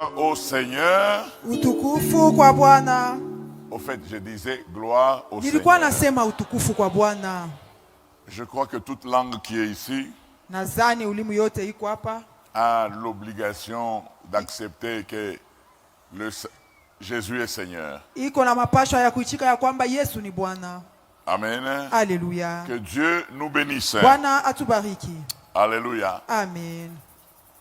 Au Seigneur. Utukufu kwa Bwana. Au fait, je disais gloire au Nilikuwa Seigneur. nasema utukufu kwa Bwana. Je crois que toute langue qui est ici Nadhani ulimu yote iko hapa a l'obligation d'accepter que Jésus est Seigneur. iko na mapasho ya kuichika ya kwamba Yesu ni Bwana. Amen. Alléluia. Que Dieu nous bénisse. Bwana atubariki. Alléluia. Amen.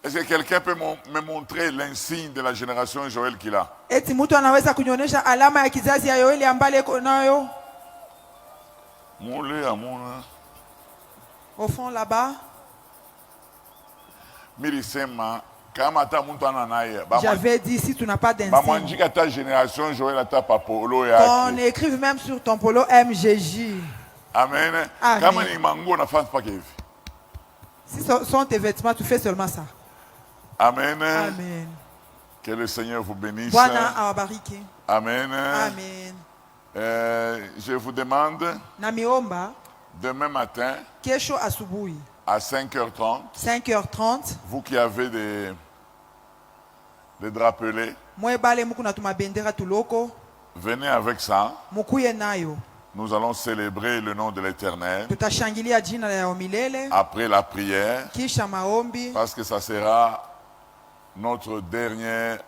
Est-ce que quelqu'un peut me montrer l'insigne de la génération Joël qu'il a? Eti mtu anaweza kunyonyesha alama ya kizazi ya Yoeli ambaye iko nayo? Moulé à mon. Au fond là-bas. Mirisema kama hata mtu ananaye. J'avais dit si tu n'as pas d'insigne. Bamwanjika ta génération Joël ata papolo ya. Qu'on écrive même sur ton polo MGJ. Amen. Amen. Kama ni mango na face pas hivi. Si ce sont tes vêtements, tu fais seulement ça. Amen. Amen. Que le Seigneur vous bénisse. Bwana awabariki. Amen. Amen. Je vous demande Namiomba demain matin kesho asubuhi à 5h30, 5h30 vous qui avez des drapelets, mwebale muku na tumabendera tuloko venez avec ça. mukuye nayo. Nous allons célébrer le nom de l'Éternel Tutashangilia jina la milele après la prière, kisha maombi parce que ça sera notre dernière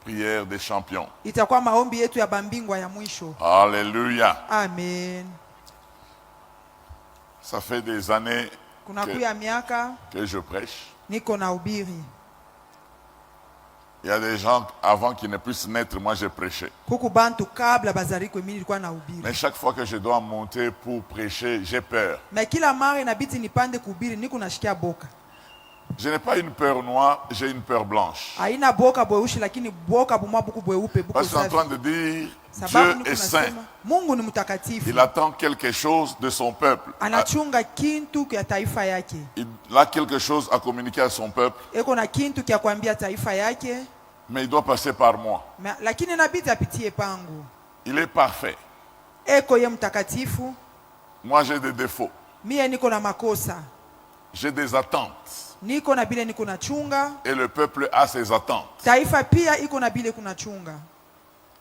prière des champions. itakuwa maombi yetu ya bambingwa ya mwisho. Alléluia. Amen. Ça fait des années Kunakuya miaka que je prêche. niko na ubiri. Il y a des gens avant qu'ils ne puissent naître, moi j'ai prêché. Kuku bantu kabla bazariko mimi nilikuwa na ubiri. Mais chaque fois que je dois monter pour prêcher, j'ai peur. Mais kila mara inabidi nipande kuhubiri niko nashikia boka. Je n'ai pas une peur noire, j'ai une peur blanche. Haina boka bweushi lakini boka bumwa buku bweupe buku Parce qu'on est en safi. train de dire, Sababu Dieu niko est saint. nasema Mungu ni mtakatifu. Il attend quelque chose de son peuple. Anachunga kintu kia taifa yake. Il a quelque chose à communiquer à son peuple, Eko na kintu kia kuambia taifa yake. mais il doit passer par moi. Lakini inabidi apitie pangu. Il est parfait. Eko ye mtakatifu. Moi j'ai des défauts. Mie niko na makosa. J'ai des attentes. Niko na bile niko na chunga. Et le peuple a ses attentes. Taifa pia iko na bile kuna chunga.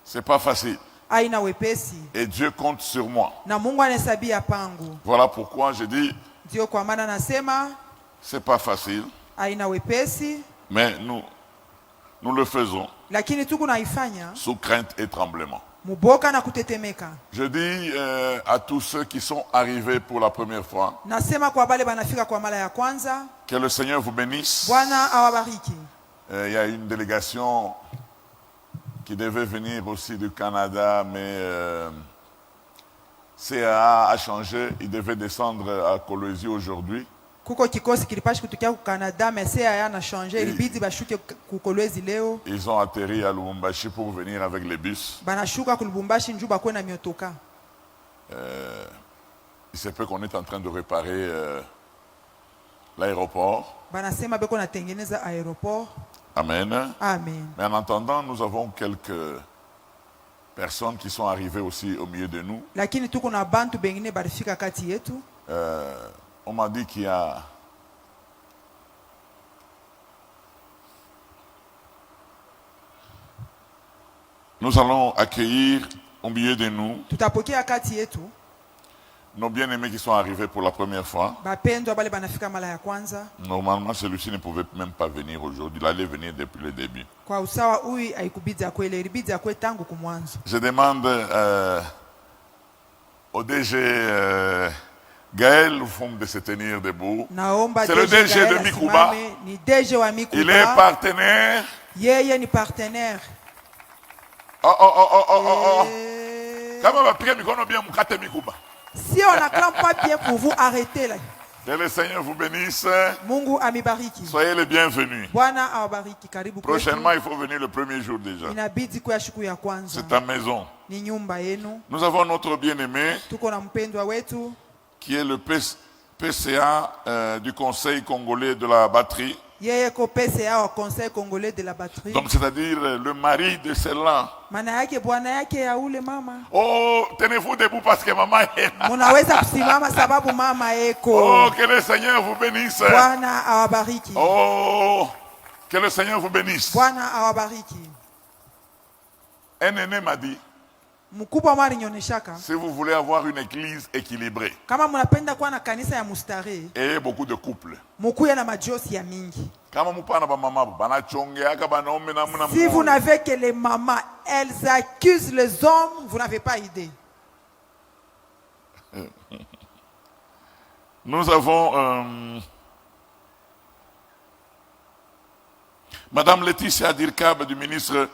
C'est pas facile. Aina wepesi. Et Dieu compte sur moi. Na Mungu anahesabia pangu. Voilà pourquoi je dis, Ndio kwa maana nasema c'est pas facile, aina wepesi. mais nous le faisons Lakini tuko naifanya sous crainte et tremblement. muboka na kutetemeka. Je dis à tous ceux qui sont arrivés pour la première fois, Nasema kwa bale banafika kwa mara ya kwanza, que le Seigneur vous bénisse. Bwana awabariki. Il y a une délégation qui devait venir aussi du Canada, mais CAA a changé. Il devait descendre à Kolwezi aujourd'hui. Kuko kikosi kilipashi kutukia ku Canada, mais CAA na changer, ilibidi bashuke ku Kolwezi leo. Ils ont atterri à Lubumbashi pour venir avec les bus. Banashuka ku Lubumbashi njuba kwa na miotoka. Il se peut qu'on est en train de réparer l'aéroport. Banasema beko na tengeneza aéroport. Amen. Amen. Mais en attendant, nous avons quelques personnes qui sont arrivées aussi au milieu de nous. Lakini tuko na bantu bengine barifika kati yetu. On m'a dit qu'il y a nous allons accueillir au milieu de nous Tutapokea kati yetu nos bien-aimés qui sont arrivés pour la première fois. bapendwa bale banafika mara ya kwanza. Normalement, celui-ci ne pouvait même pas venir aujourd'hui. Il allait venir depuis le début. Kwa usawa huyu haikubidi akwele, ilibidi akwe tangu kumwanzo. Je demande au DG Gaël Loufom de se tenir debout. Naomba C'est le DG Gaël de Mikuba. asimame, ni DG wa Mikuba. Il est partenaire. Yeye ni partenaire. Kama bapige mikono bien mukate Mikuba. Si on n'acclame pas bien pour vous, arrêtez là. Que le Seigneur vous bénisse. Mungu amibariki. Soyez les bienvenus. Bwana awabariki, karibu kwetu. Prochainement, il faut venir le premier jour déjà. Inabidi kwa siku ya kwanza. C'est ta maison. Ni nyumba yenu. Nous avons notre bien-aimé Tuko na mpendwa wetu qui est le PCA du Conseil congolais de la batterie. yeye ko PCA au Conseil congolais de la batterie. Donc c'est-à-dire le mari de celle-là. Maana yake bwana yake ya ule mama. Oh, tenez-vous debout parce que maman est là. Munaweza kusimama sababu mama eko. Oh, que le Seigneur vous bénisse. Bwana awabariki. Oh, Que le Seigneur vous bénisse. Bwana awabariki. Un aîné m'a dit, Mkubwa mwa alinionyeshaka si vous voulez avoir une église équilibrée, kama mnapenda kuwa na kanisa ya mustari, ayez beaucoup de couples. mukuye na majosi ya mingi. Kama mupana ba mama banachongeaka banaume na muna. Si vous n'avez que les mamans, elles accusent les hommes, vous n'avez pas idée. Nous avons Madame Laetitia Dirkab du ministre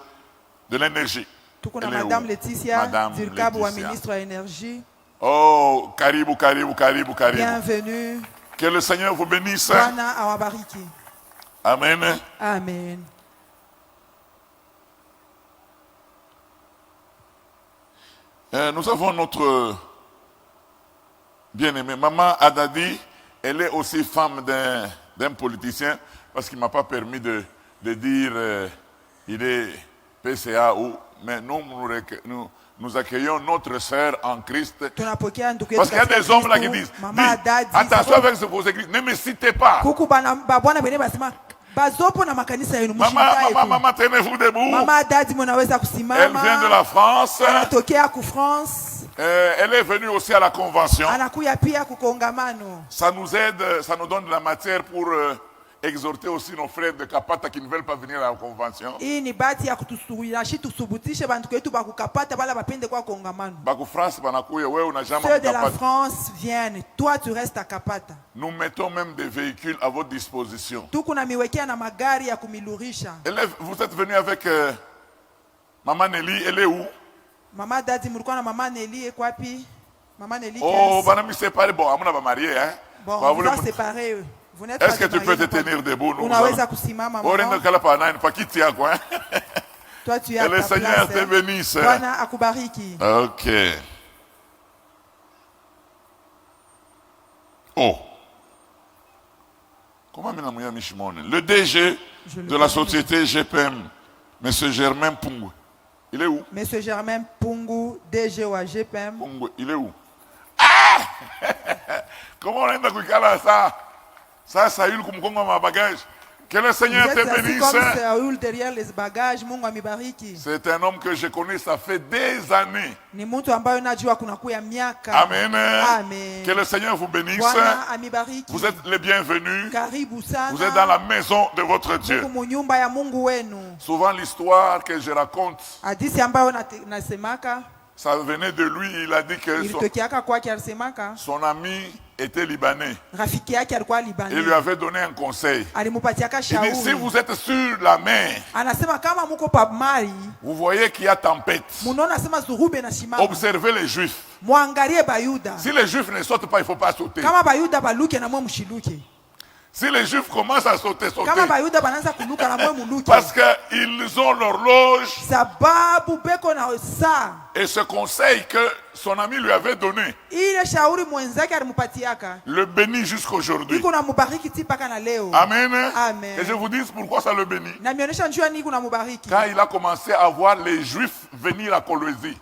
de l'énergie. Tukuna Madame Laetitia Dirkab wa ministre de l'énergie. Oh, karibu, karibu, karibu, karibu. Bienvenue. Que le Seigneur vous bénisse. Bwana awabariki. Amen. Amen. Nous avons notre bien-aimée Maman Adadi. Elle est aussi femme d'un politicien parce qu'il ne m'a pas permis de dire il est PCA ou, mais nous accueillons notre sœur en Christ. Parce qu'il y a des hommes là qui disent, attention avec vos églises, ne me citez pas. Maman, tenez-vous debout. Elle vient de la France. Elle est venue aussi à la convention. Ça nous aide, ça nous donne de la matière pour exhorter aussi nos frères de Kapata qui ne veulent pas venir à la convention. Ceux de la France viennent, toi tu restes à Kapata. Nous mettons même des véhicules à votre disposition. Vous êtes venu avec Maman Nelly, elle est où? Maman Dadi, Maman Nelly est quoi puis? Maman Nelly. Oh, on séparé. Bon, on va marier, hein? Bon, on va séparer. Est-ce que tu peux te tenir debout? Toi, tu as que le Seigneur te bénisse. Ok. Oh. Comment le DG de la société GPM, M. Germain Pungu, il est où? M. Germain Pungu, DG ou GPM. Pungu, il est où? Ah! Comment on est dans ça? Ça, ça a eu comme ma bagage. Que le Seigneur te bénisse. Derrière les bagages, c'est un homme que je connais, ça fait des années. Amen. Amen. Que le Seigneur vous bénisse. Vous êtes les bienvenus. Vous êtes dans la maison de votre Dieu. Souvent l'histoire que je raconte, ça venait de lui. Il a dit que son ami était libanais. Il lui avait donné un conseil. Il dit, si vous êtes sur la mer, vous voyez qu'il y a tempête, observez les Juifs. Si les Juifs ne sautent pas, il ne faut pas sauter. Si les Juifs commencent à sauter. Parce qu'ils ont l'horloge. Et ce conseil que son ami lui avait donné le bénit jusqu'aujourd'hui. Amen. Et je vous dis pourquoi ça le bénit. Quand il a commencé à voir les Juifs venir à Kolwezi,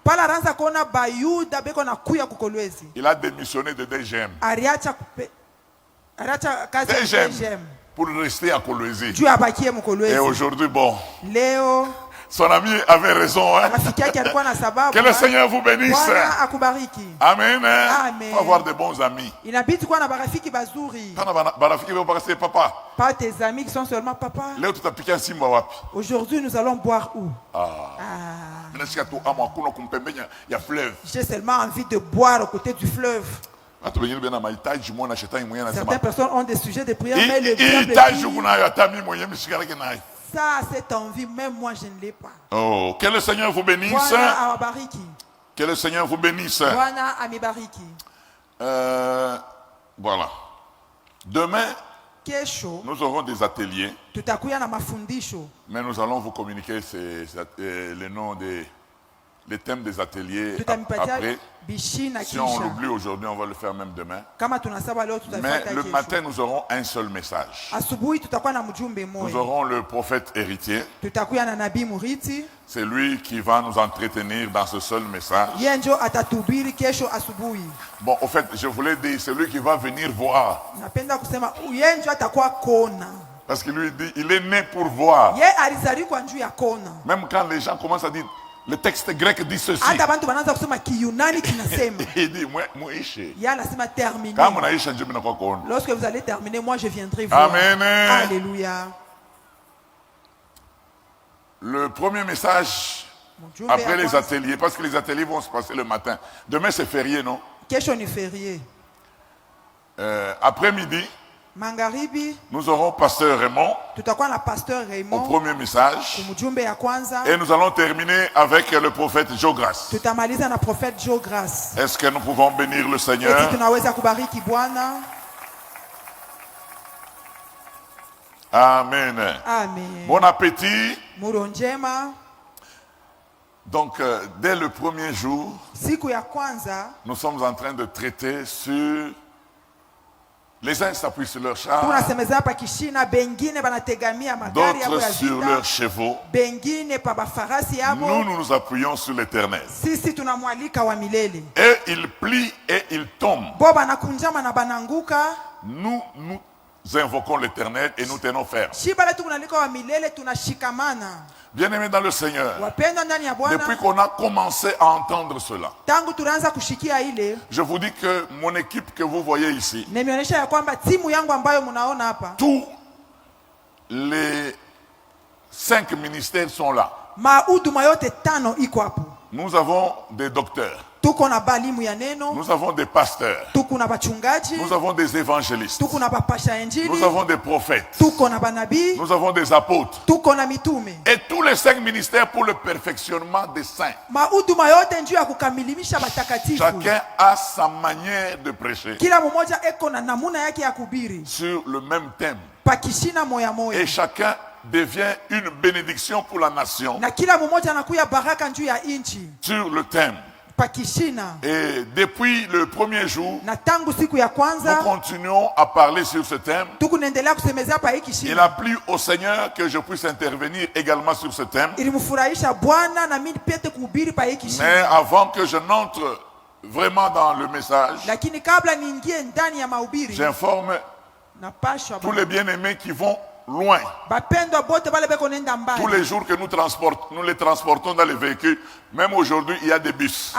il a démissionné de DGM. Pour rester à Kolwezi. Et aujourd'hui, bon, son ami avait raison. Hein? Que le Seigneur vous bénisse. Amen. Il faut avoir de bons amis. Pas tes amis qui sont seulement papa. Aujourd'hui, nous allons boire où? J'ai seulement envie de boire aux côtés du fleuve. Certaines personnes ont des sujets de prière, mais le diable dit, ça, cette envie, même moi, je ne l'ai pas. Oh, que le Seigneur vous bénisse. Que le Seigneur vous bénisse. Voilà. Demain, nous aurons des ateliers. Mais nous allons vous communiquer les noms les thèmes des ateliers après. Si on l'oublie aujourd'hui, on va le faire même demain. Mais le matin, nous aurons un seul message. Nous aurons le prophète héritier. C'est lui qui va nous entretenir dans ce seul message. Bon, au fait, je voulais dire, c'est lui qui va venir voir. Parce qu'il lui dit, il est né pour voir. Ye alizaliwa njuu ya kona. Même quand les gens commencent à dire, le texte grec dit ceci. Hata bantu banaanza kusema Kiyunani kinasema. Il dit, muishe. Ye anasema terminer. Kama unaisha njoo mimi kuona. Lorsque vous allez terminer, moi je viendrai voir. Amen. Alléluia. Le premier message après les ateliers, parce que les ateliers vont se passer le matin. Demain c'est férié, non? Kesho ni férié. Après-midi, Mangaribi, nous aurons pasteur Raymond au premier message. Et nous allons terminer avec le prophète Jogras. Est-ce que nous pouvons bénir le Seigneur? Amen. Amen. Bon appétit. Donc, dès le premier jour, nous sommes en train de traiter sur... Les uns s'appuient sur leurs chars, d'autres sur leurs chevaux. Nous nous appuyons sur l'Éternel. Et ils plient et ils tombent. Nous invoquons l'Éternel et nous tenons ferme. Bien-aimés dans le Seigneur, depuis qu'on a commencé à entendre cela, je vous dis que mon équipe que vous voyez ici, tous les 5 ministères sont là. Nous avons des docteurs. Nous avons des pasteurs. Nous avons des évangélistes. Nous avons des prophètes. Nous avons des apôtres. Et tous les 5 ministères pour le perfectionnement des saints. Chacun a sa manière de prêcher sur le même thème. Et chacun devient une bénédiction pour la nation sur le thème. Et depuis le premier jour, nous continuons à parler sur ce thème. Il a plu au Seigneur que je puisse intervenir également sur ce thème. Mais avant que je n'entre vraiment dans le message, j'informe tous les bien-aimés qui vont loin. Tous les jours que nous les transportons dans les véhicules, même aujourd'hui il y a des bus.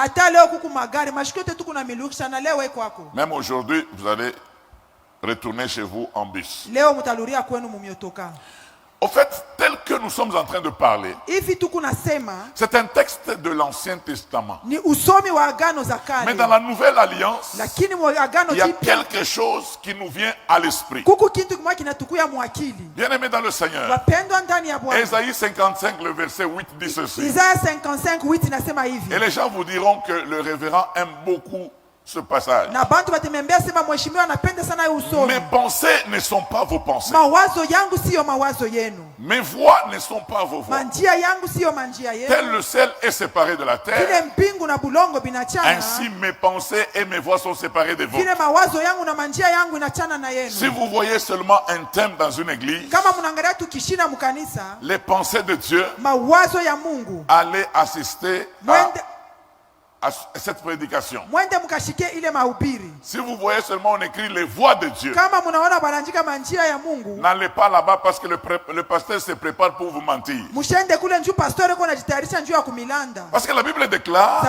Même aujourd'hui vous allez retourner chez vous en bus. Au fait, tel que nous sommes en train de parler, c'est un texte de l'Ancien Testament. Mais dans la Nouvelle Alliance, il y a quelque chose qui nous vient à l'esprit. Bien aimé dans le Seigneur, Ésaïe 55, le verset 8 dit ceci. Et les gens vous diront que le révérend aime beaucoup ce passage. Mes pensées ne sont pas vos pensées. Mes voix ne sont pas vos voix. Tel le ciel est séparé de la terre, ainsi mes pensées et mes voix sont séparées des vôtres. Si vous voyez seulement un thème dans une église, les pensées de Dieu, allez assister à cette prédication. Si vous voyez seulement on écrit les voix de Dieu, n'allez pas là-bas parce que le pasteur se prépare pour vous mentir. Parce que la Bible déclare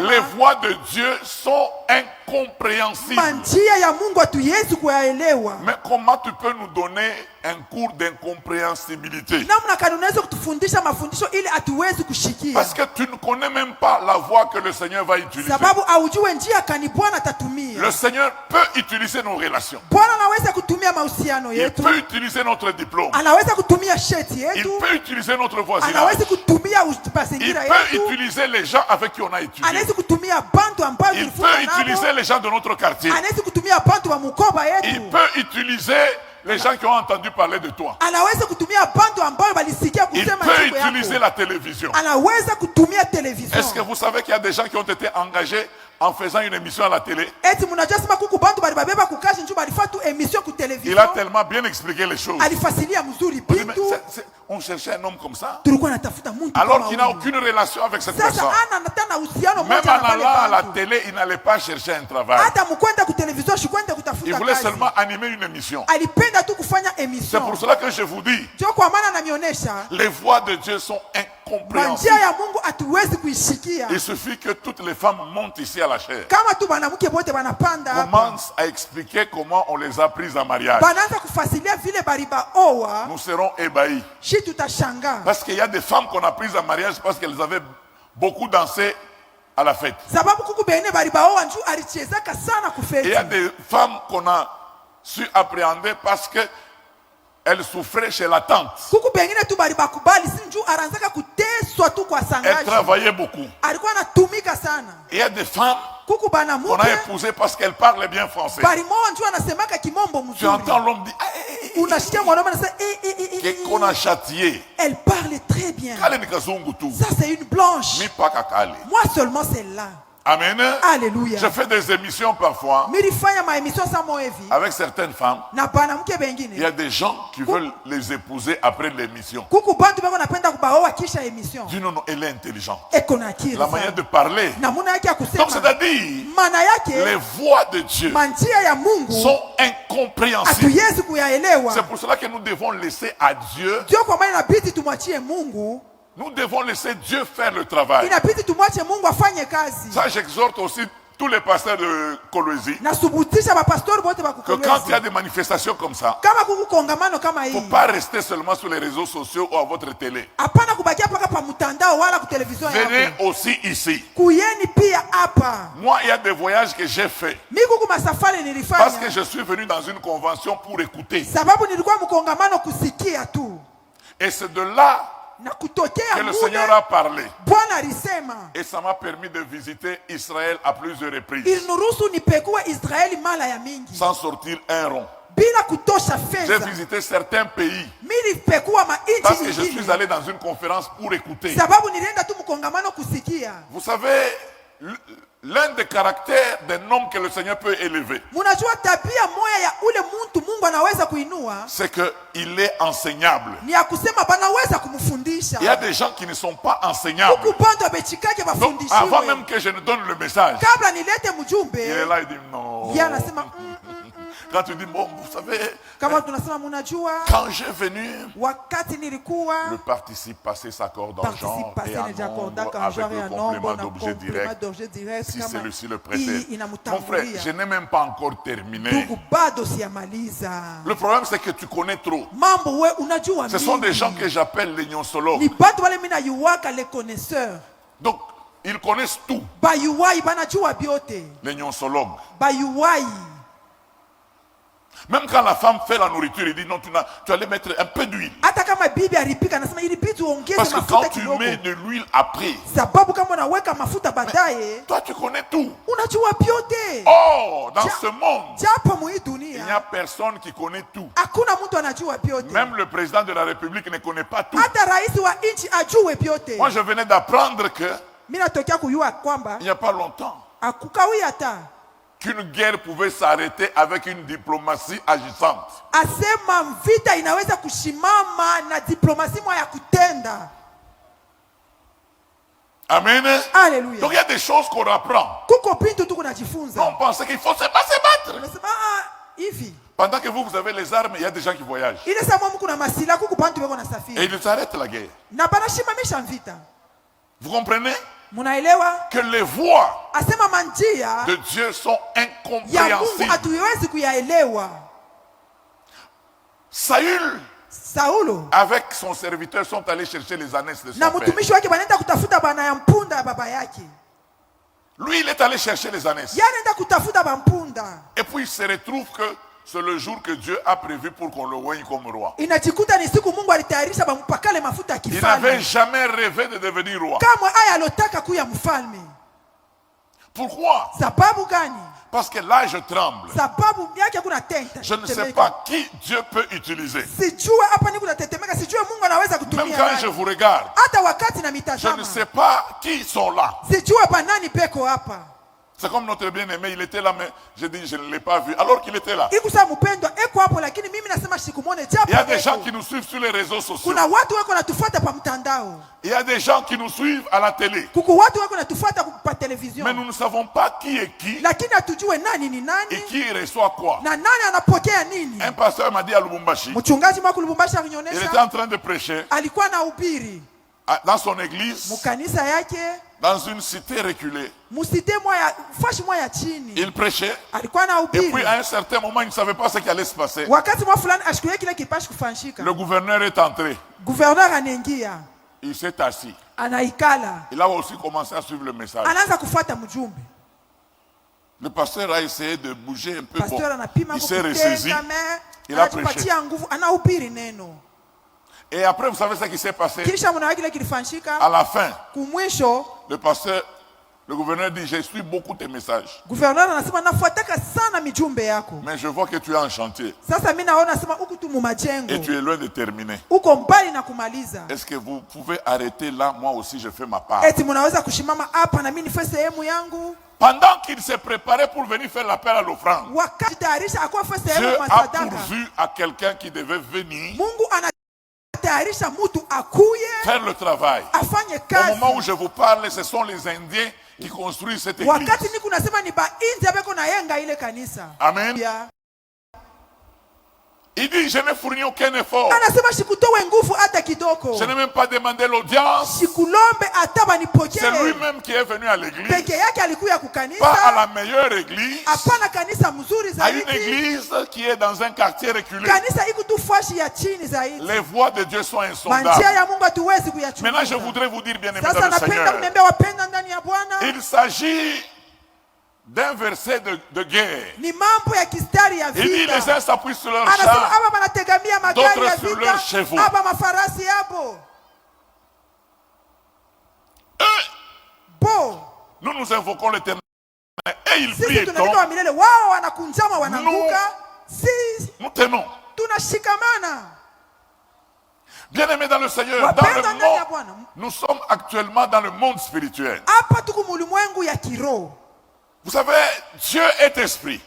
les voix de Dieu sont incompréhensibles. Mais comment tu peux nous donner un cours d'incompréhensibilité? Parce que tu ne connais même pas la voix que le Seigneur va utiliser. Le Seigneur peut utiliser nos relations. Il peut utiliser notre diplôme. Il peut utiliser notre voisinage. Il peut utiliser les gens avec qui on a étudié. Il peut utiliser les gens de notre quartier. Il peut utiliser les gens qui ont entendu parler de toi. Il peut utiliser la télévision. Est-ce que vous savez qu'il y a des gens qui ont été engagés en faisant une émission à la télé, il a tellement bien expliqué les choses. On cherchait un homme comme ça, alors qu'il n'a aucune relation avec cette personne. Même en allant à la télé, il n'allait pas chercher un travail. Il voulait seulement animer une émission. C'est pour cela que je vous dis, les voix de Dieu sont incompréhensibles. Il suffit que toutes les femmes montent ici à la chair, commencent à expliquer comment on les a prises en mariage. Nous serons ébahis. Parce qu'il y a des femmes qu'on a prises en mariage parce qu'elles avaient beaucoup dansé à la fête. Il y a des femmes qu'on a su appréhender parce que elles souffraient chez la tante. Elles travaillaient beaucoup. Il y a des femmes qu'on a épousées parce qu'elles parlaient bien français. Tu entends l'homme dire qu'on a châtié. Elle parlait très bien. Ça c'est une blanche. Moi seulement celle-là. Amen. Alléluia. Je fais des émissions parfois avec certaines femmes. Il y a des gens qui veulent les épouser après l'émission. Dis non, elle est intelligente. La manière de parler. Donc c'est-à-dire, les voix de Dieu sont incompréhensibles. C'est pour cela que nous devons laisser à Dieu. Nous devons laisser Dieu faire le travail. Ça, j'exhorte aussi tous les pasteurs de Kolwezi que quand il y a des manifestations comme ça, il ne faut pas rester seulement sur les réseaux sociaux ou à votre télé. Venez aussi ici. Moi, il y a des voyages que j'ai faits parce que je suis venu dans une convention pour écouter. Et c'est de là que le Seigneur a parlé. Et ça m'a permis de visiter Israël à plusieurs reprises sans sortir un rond. J'ai visité certains pays parce que je suis allé dans une conférence pour écouter. Vous savez, l'un des caractères d'un homme que le Seigneur peut élever, c'est qu'il est enseignable. Il y a des gens qui ne sont pas enseignables. Donc, avant même que je ne donne le message, il est là, il dit non. Quand tu dis, bon, vous savez, quand j'ai venu, le participe passé s'accorde en genre et en nombre avec le complément d'objet direct. Si celui-ci le précède. Mon frère, je n'ai même pas encore terminé. Le problème, c'est que tu connais trop. Ce sont des gens que j'appelle les gnosologues. Donc, ils connaissent tout. Les gnosologues. Même quand la femme fait la nourriture, il dit non, tu allais mettre un peu d'huile. Parce que quand tu mets de l'huile après, toi tu connais tout. Oh, dans ce monde, il n'y a personne qui connaît tout. Même le président de la République ne connaît pas tout. Moi je venais d'apprendre que il n'y a pas longtemps qu'une guerre pouvait s'arrêter avec une diplomatie agissante. Amen. Alléluia. Donc il y a des choses qu'on apprend. On pensait qu'il faut se battre. Pendant que vous avez les armes, il y a des gens qui voyagent. Et ils s'arrêtent la guerre. Vous comprenez? Que les voix de Dieu sont incompréhensibles. Saül, avec son serviteur, sont allés chercher les ânesses de son père. Lui, il est allé chercher les ânesses. Et puis il se retrouve que c'est le jour que Dieu a prévu pour qu'on le voie comme roi. Il n'avait jamais rêvé de devenir roi. Pourquoi? Parce que là je tremble. Je ne sais pas qui Dieu peut utiliser. Même quand je vous regarde, je ne sais pas qui sont là. C'est comme notre bien-aimé, il était là, mais j'ai dit, je ne l'ai pas vu, alors qu'il était là. Il y a des gens qui nous suivent sur les réseaux sociaux. Il y a des gens qui nous suivent à la télé. Mais nous ne savons pas qui est qui et qui reçoit quoi. Un pasteur m'a dit à Lubumbashi, il était en train de prêcher dans son église, dans une cité reculée. Il prêchait. Et puis à un certain moment, il ne savait pas ce qui allait se passer. Le gouverneur est entré. Il s'est assis. Il a aussi commencé à suivre le message. Le pasteur a essayé de bouger un peu. Bon, il s'est ressaisi. Il a prêché. Et après, vous savez ce qui s'est passé? À la fin, le pasteur, le gouverneur dit, j'ai su beaucoup tes messages. Mais je vois que tu es en chantier. Et tu es loin de terminer. Est-ce que vous pouvez arrêter là? Moi aussi, je fais ma part. Pendant qu'il s'est préparé pour venir faire l'appel à l'offrande, Dieu a pourvu à quelqu'un qui devait venir faire le travail. Au moment où je vous parle, ce sont les Indiens qui construisent cette église. Amen. Il dit, je n'ai fourni aucun effort. Je n'ai même pas demandé l'audience. C'est lui-même qui est venu à l'église. Pas à la meilleure église. À une église qui est dans un quartier reculé. Les voies de Dieu sont insondables. Maintenant, je voudrais vous dire, bien-aimés dans le Seigneur, il s'agit d'un verset de guerre. Il dit, les uns s'appuient sur leur char, d'autres sur leurs chevaux. Nous nous invoquons l'Éternel et il prie et tombe. Nous tenons. Bien-aimés dans le Seigneur, dans le monde, nous sommes actuellement dans le monde spirituel. Vous savez, Dieu est esprit.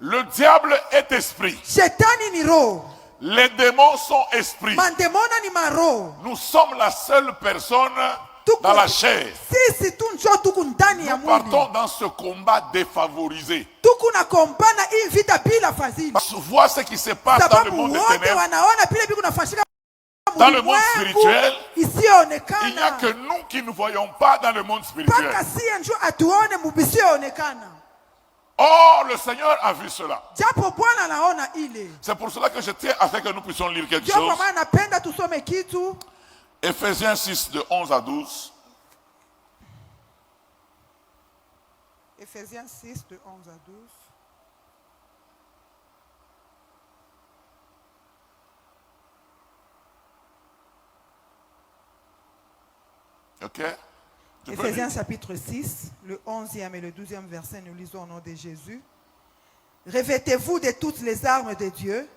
Le diable est esprit. Les démons sont esprits. Nous sommes la seule personne dans la chair. Nous partons dans ce combat défavorisé. Vois ce qui se passe dans le monde des ténèbres. Dans le monde spirituel, il n'y a que nous qui ne voyons pas dans le monde spirituel. Or, le Seigneur a vu cela. C'est pour cela que je tiens à ce que nous puissions lire quelque chose. Ephésiens 6, de 11 à 12. Ephésiens 6, de 11 à 12. Ok. Ephésiens chapitre 6, le 11e et le 12e verset, nous lisons au nom de Jésus. Revêtez-vous de toutes les armes de Dieu,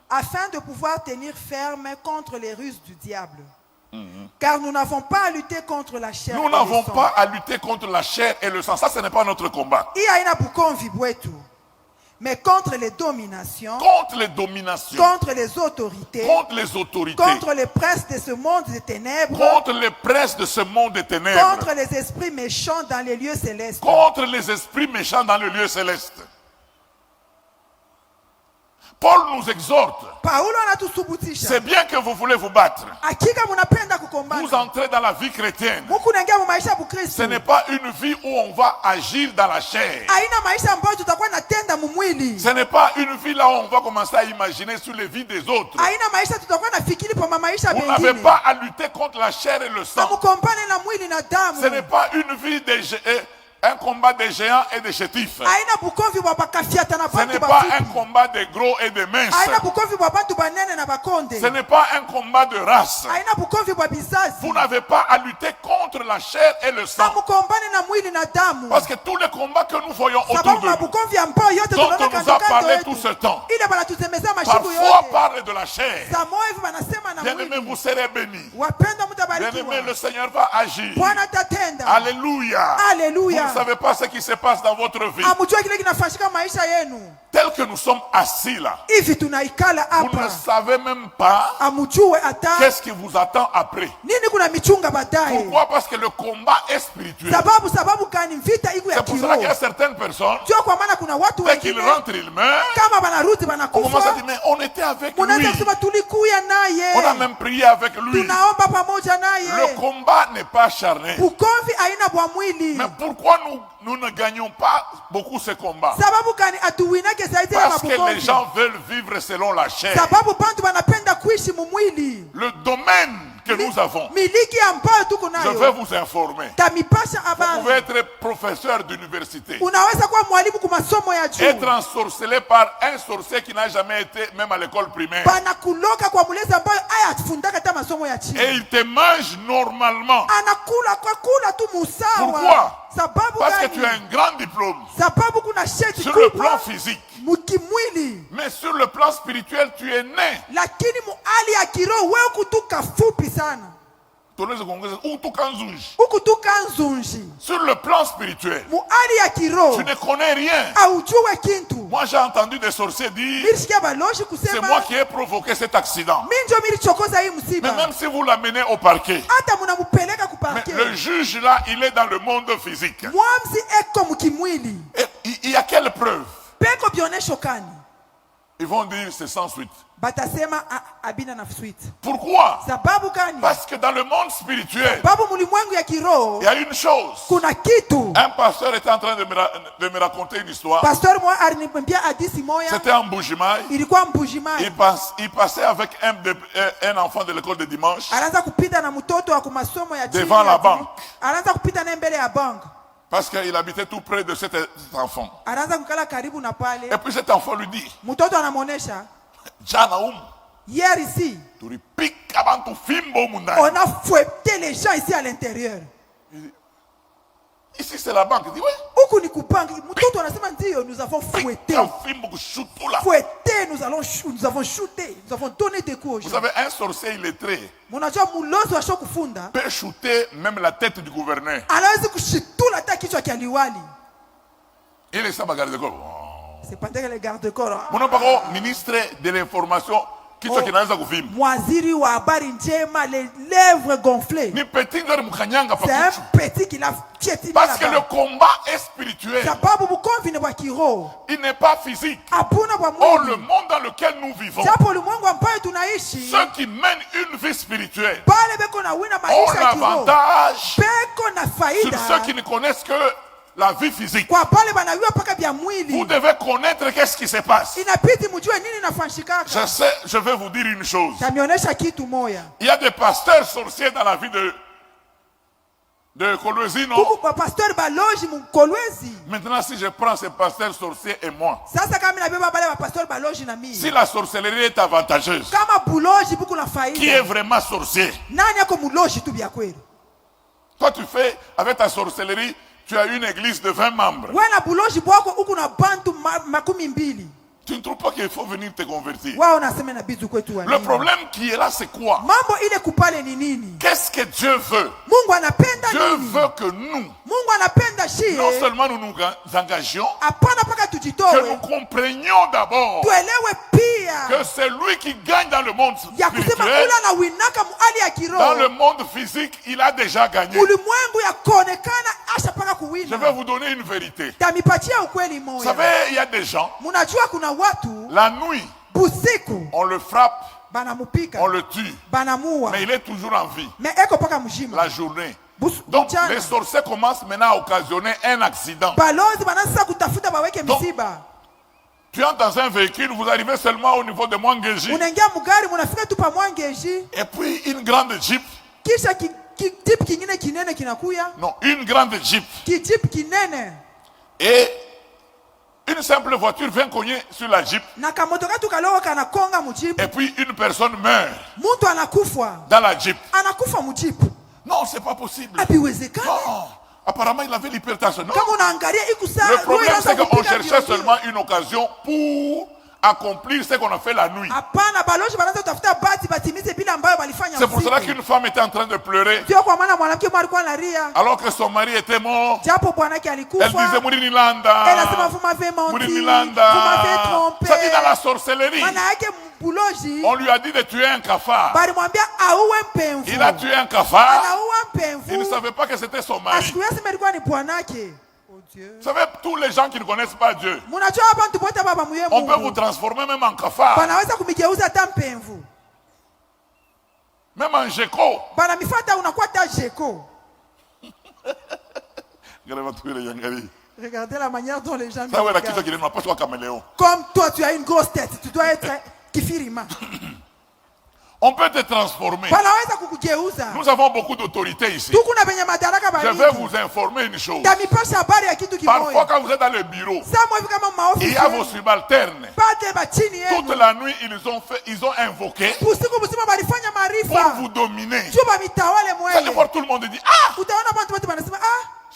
afin de pouvoir tenir ferme contre les ruses du diable. Car nous n'avons pas à lutter contre la chair. Nous n'avons pas à lutter contre la chair et le sang. Ça, ce n'est pas notre combat. Mais contre les dominations, contre les dominations, contre les autorités, contre les princes de ce monde des ténèbres, contre les princes de ce monde des ténèbres, contre les esprits méchants dans les lieux célestes, contre les esprits méchants dans les lieux célestes. Paul nous exhorte. C'est bien que vous voulez vous battre. Vous entrez dans la vie chrétienne. Ce n'est pas une vie où on va agir dans la chair. Ce n'est pas une vie là où on va commencer à imaginer sur les vies des autres. Vous n'avez pas à lutter contre la chair et le sang. Ce n'est pas une vie un combat des géants et des chétifs. Aina bukomvi bwa bakafiata na Ce bantu n'est pas bafupi. un combat des gros et des minces. Aina bukomvi bwa bantu banene na bakonde. Ce n'est pas un combat de race. Aina bukomvi bwa bizazi. Vous n'avez pas à lutter contre la chair et le sang. Amukombane na mwili na damu. Parce que tous les combats que nous voyons autour Sababu de nous, mabukomvi ambao yote dont tunaona on nous kando a kando parlé yetu. tout ce temps, Ile banatusemeza mashiku parfois yote. parle de la chair. Samoa hivi banasema na Bien-aimé, mwili. vous serez bénis. Wapenda Bien-aimé, mtabarikiwa. le Seigneur va agir. Bwana tatenda. Alléluia. Alléluia. Vous ne savez pas ce qui se passe dans votre vie. Amujua kile kinafanyika maisha yenu. Tel que nous sommes assis là, Hivi tunaikala vous ne hapa. savez même pas Amujue ata qu'est-ce qui vous attend après. nini kuna michunga baadaye. Pourquoi? Parce que le combat est spirituel. Sababu kani vita iko ya C'est pour cela qu'il y a kiroho. certaines personnes, Sio kwa maana kuna watu dès qu'ils wengine rentrent, ils meurent. kama banarudi On commence à banakufa. dire, mais on était avec Munaanza lui. kusema tulikuya On a naye. même prié avec lui. Tunaomba pamoja Le naye. combat n'est pas charnel. Ukomvi aina bwa mwili. Mais pourquoi nous ne gagnons pas beaucoup ce combat? Sababu kani atuwinake zaidi ya Parce que les mabukomvi. gens veulent vivre selon la chair. Sababu bantu banapenda kuishi mumwili. Le domaine que nous avons, Miliki ambayo tuko je vais nayo. vous informer. Tamipasha Vous pouvez habari. être professeur d'université, Unaweza kuwa mwalimu kwa masomo ya juu. être ensorcelé par un sorcier qui n'a jamais été même à l'école primaire. Banakuloka kwa mulezi ambayo aya atufundaka hata masomo ya Et chini. il te mange normalement. Anakula kwa kula tu musawa. Pourquoi? Sababu Parce que tu as gani? un grand diplôme Sababu kuna sheti sur le plan kubwa physique. mukimwili. Mais sur le plan spirituel, tu es né. Lakini muali ya kiroho wewe kutuka fupi sana. Ukutuka nzunji. Sur le plan spirituel, Muali ya kiroho. tu ne connais rien. Aujue kintu. Moi, j'ai entendu des sorciers dire, Milishikia baloshi c'est kusema. moi qui ai provoqué cet accident. Minjo milichokoza hii Mais msiba. même si vous l'amenez au parquet, Hata munamupeleka mais kuparke. le juge là, il est dans le monde physique. Mwamzi eko mukimwili. Et il y a quelle preuve? Peko bionesho kani. Ils vont dire c'est sans suite. Batasema abina na suite. Pourquoi? Sababu gani? Parce que dans le monde spirituel, Babu mulimwengu ya kiroho il y a une chose. kuna kitu. Un pasteur était en train de me raconter une histoire. Pastor moi aliniambia hadithi moja. C'était en Bujimaï. Ilikuwa Mbujimai. Il passait avec un enfant de l'école de dimanche Anaanza kupita na mtoto wa kumasomo ya chini. devant la banque. Anaanza kupita naye mbele ya bank. Parce qu'il habitait tout près de cet enfant. Anaanza kukala karibu na pale. Et puis cet enfant lui dit, Mtoto anamuonesha. Janaum, Hier ici, tu piques avant tout fimbo on mundai. a fouetté les gens ici à l'intérieur. Ici c'est la banque. Il dit, oui. Huku ni kupanga. Mtoto anasema ndio, nous avons fouetté. Fouetté, nous avons shooté. Nous avons donné des coups aux Vous gens. savez, un sorcier illettré Munajua mulozi wa shoku funda. peut shooter même la tête du gouverneur. Anaweza kushitula hata kichwa kia liwali. Il est ça, bagarre de corps. C'est pas que les gardes-corps. Mon papa, ministre de l'information, qui soit qui n'a pas de Mwaziri wa habari njema, les lèvres gonflées. ni petit de mukanyanga C'est un pas. petit qui l'a piétiné Parce que le là-bas. combat est spirituel. Sababu bukomvi ni bwa kiroho. Il n'est pas physique. Hapana bwa Or, le mwili. monde dans lequel nous vivons, Japo ulimwengu ambayo tunaishi. ceux qui mènent une vie spirituelle Pale beko na wina ont maisha ya kiroho. l'avantage Beko na sur faida. ceux qui ne connaissent que la vie physique. Kwa pale banayua paka bya mwili. Vous devez connaître qu'est-ce qui se passe. Inabidi mjue nini nafanyikaka. Je vais vous dire une chose. Tamionyesha kitu moya. Il y a des pasteurs sorciers dans la vie de Kolwezi, non? Huku pastor baloji mkolwezi. Maintenant, si je prends ces pasteurs sorciers et moi, Sasa kama nabeba bale ba pastor baloji na mimi. si la sorcellerie est avantageuse, Kama buloji buku na qui est faida. vraiment sorcier? Nani yako muloji tu bya kweli? Toi, tu fais avec ta sorcellerie, tu as une église de 20 membres. Wewe na buloji bwako huku na bantu makumi mbili. Tu ne trouves pas qu'il faut venir te convertir? Wao nasema na bizu kwetu wa Le nini? problème qui est là, c'est quoi? Mambo ile kupale ni nini? Qu'est-ce que Dieu veut? Mungu anapenda Dieu nini? veut que nous, Mungu anapenda shie. non seulement nous nous engagions, Hapana paka que nous tujitowe. comprenions d'abord Tuelewe pia. que c'est lui qui gagne dans le monde Ya kusema spirituel. ula na winaka muali ya Dans le kiroho. monde physique, il a déjà gagné. Ulimwengu ya kuonekana asha paka Je vais kuwina. vous donner une vérité. Tamipatia ukweli Vous moya. savez, il y a des gens, Munajua kuna watu la nuit, busiku on le frappe, banamupika, on le tue, banamua. mais il est toujours en vie Mais eko paka mjima. la journée. Donc, Mchana. les sorciers commencent maintenant à occasionner un accident. Balozi banasa kutafuta baweke Donc, msiba. Tu entres dans un véhicule, vous arrivez seulement au niveau de Mwangeji, Unaingia mugari munafika tu pa Mwangeji. et puis une grande jeep Kisha Non, une grande Jeep. Et une simple voiture vient cogner sur la Jeep. Et puis une personne meurt dans la Jeep. Non, c'est pas possible. Non. Apparemment, il avait l'hypertension. Le problème, c'est qu'on cherchait seulement une occasion pour accomplir ce qu'on a fait la nuit. C'est pour cela qu'une femme était en train de pleurer alors que son mari était mort. Elle disait Mourinilanda. Ça dit dans la sorcellerie. On lui a dit de tuer un cafard. Il a tué un cafard. Il ne savait pas que c'était son mari. Vous savez, tous les gens qui ne connaissent pas Dieu, on peut vous transformer même en cafard. Même en gecko. Regardez la manière dont les gens me regardent. Comme toi, tu as une grosse tête. Tu dois être kifirima. On peut te transformer. Nous avons beaucoup d'autorité ici. Je vais vous informer une chose. Parfois, quand vous êtes dans le bureau, il y a vos subalternes. Toute la nuit, ils ont invoqué pour vous dominer. Vous allez voir, tout le monde dit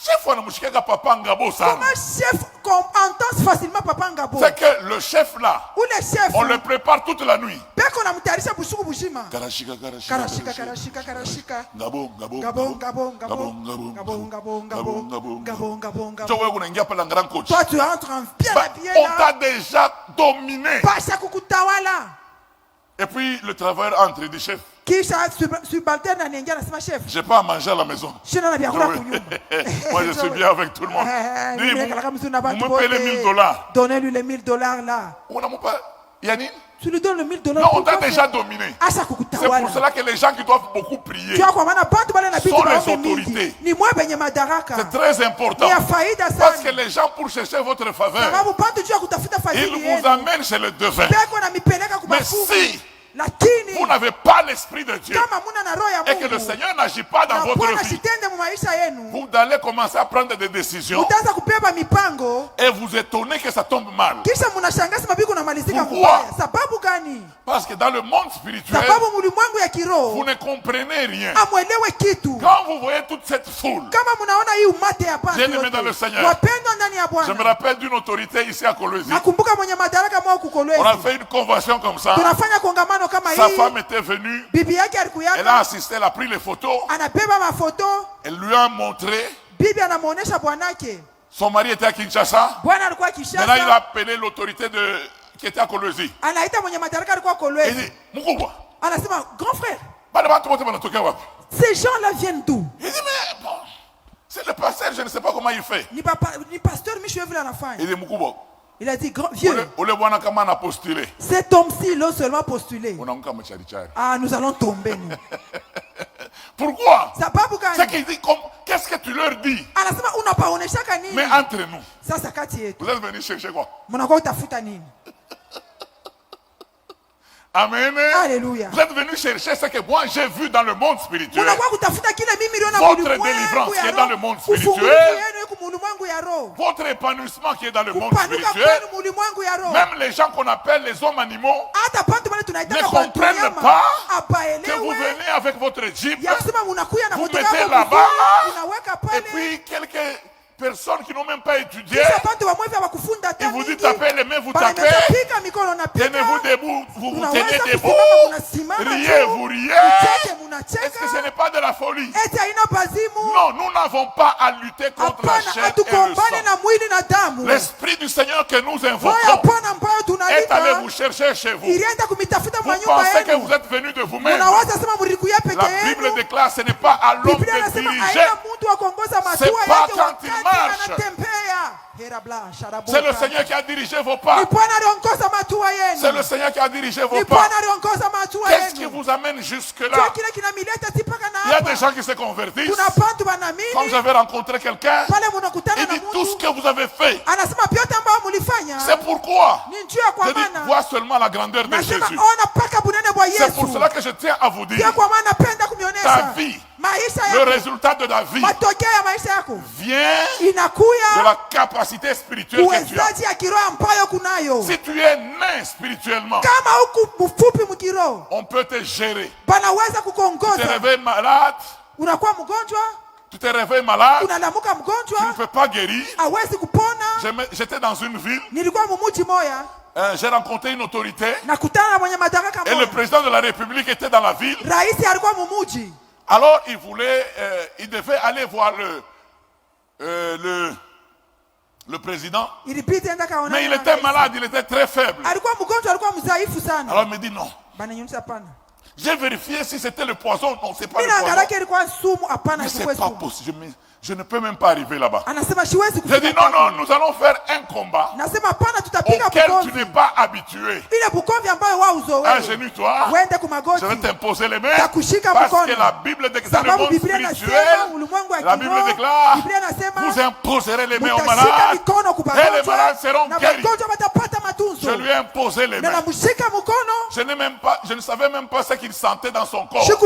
chef, comment chef entend facilement Papa Ngabo? C'est que le chef là, on le prépare toute la nuit. Toi tu entres en bien. On t'a déjà dominé. Et puis le travailleur entre et dit chef, j'ai pas à manger à la maison. Moi je suis bien avec tout le monde. Vous me payez les $1000. Donnez-lui les $1000 là. Yannick, tu lui donnes le $1000. Non, on t'a déjà dominé. C'est pour cela que les gens qui doivent beaucoup prier sont les autorités. C'est très important. Parce que les gens, pour chercher votre faveur, ils vous amènent chez le devin. Mais si vous n'avez pas l'esprit de Dieu et que le Seigneur n'agit pas dans votre vie, vous allez commencer à prendre des décisions et vous étonnez que ça tombe mal. Pourquoi? Parce que dans le monde spirituel, vous ne comprenez rien. Quand vous voyez toute cette foule, bien-aimés dans le Seigneur, je me rappelle d'une autorité ici à Kolwezi. On a fait une convention comme ça. Sa femme était venue, elle a assisté, elle a pris les photos, elle lui a montré. Son mari était à Kinshasa. Maintenant il a appelé l'autorité qui était à Kolwezi. Il dit, Mukubwa, grand frère, ces gens-là viennent d'où? Il dit, mais bon, c'est le pasteur, je ne sais pas comment il fait. Il dit, Mukubwa, il a dit, vieux, cet homme-ci, il a seulement postulé. Ah, nous allons tomber, nous. Pourquoi? C'est qu'il dit, qu'est-ce que tu leur dis? Mais entre nous, vous êtes venus chercher quoi? Amen. Alléluia. Vous êtes venus chercher ce que moi j'ai vu dans le monde spirituel. Votre délivrance qui est dans le monde spirituel. Votre épanouissement qui est dans le monde spirituel. Même les gens qu'on appelle les hommes animaux ne comprennent pas que vous venez avec votre jeep, vous mettez là-bas, et puis quelques personnes qui n'ont même pas étudié, ils vous disent tapez les mains, vous tapez, tenez-vous debout, vous vous tenez debout, riez, vous riez. Est-ce que ce n'est pas de la folie? Non, nous n'avons pas à lutter contre la chair et le sang. L'Esprit du Seigneur que nous invoquons est allé vous chercher chez vous. Vous pensez que vous êtes venus de vous-même. La Bible déclare ce n'est pas à l'homme de diriger, c'est pas quand il marche. C'est le Seigneur qui a dirigé vos pas. C'est le Seigneur qui a dirigé vos pas. Qu'est-ce qui vous amène jusque-là? Il y a des gens qui se convertissent. Quand j'avais rencontré quelqu'un, il dit tout ce que vous avez fait, c'est pourquoi je dis vois seulement la grandeur de Jésus. C'est pour cela que je tiens à vous dire, ta vie, le résultat de ta vie vient de la capacité spirituelle que tu as. Si tu es nain spirituellement, on peut te gérer. Tu te réveilles malade. Tu te réveilles malade, tu ne peux pas guérir. J'étais dans une ville, j'ai rencontré une autorité et le président de la République était dans la ville. Alors il devait aller voir le président, mais il était malade, il était très faible. Alors il me dit non. J'ai vérifié si c'était le poison. Non, c'est pas le poison. Mais c'est pas possible. Je ne peux même pas arriver là-bas. J'ai dit non, nous allons faire un combat auquel tu n'es pas habitué. Agenouille-toi. Je vais t'imposer les mains. Parce que la Bible déclare le monde spirituel. La Bible déclare, vous imposerez les mains aux malades et les malades seront guéris. Je lui ai imposé les mains. Je ne savais même pas ce qu'il sentait dans son corps. Sur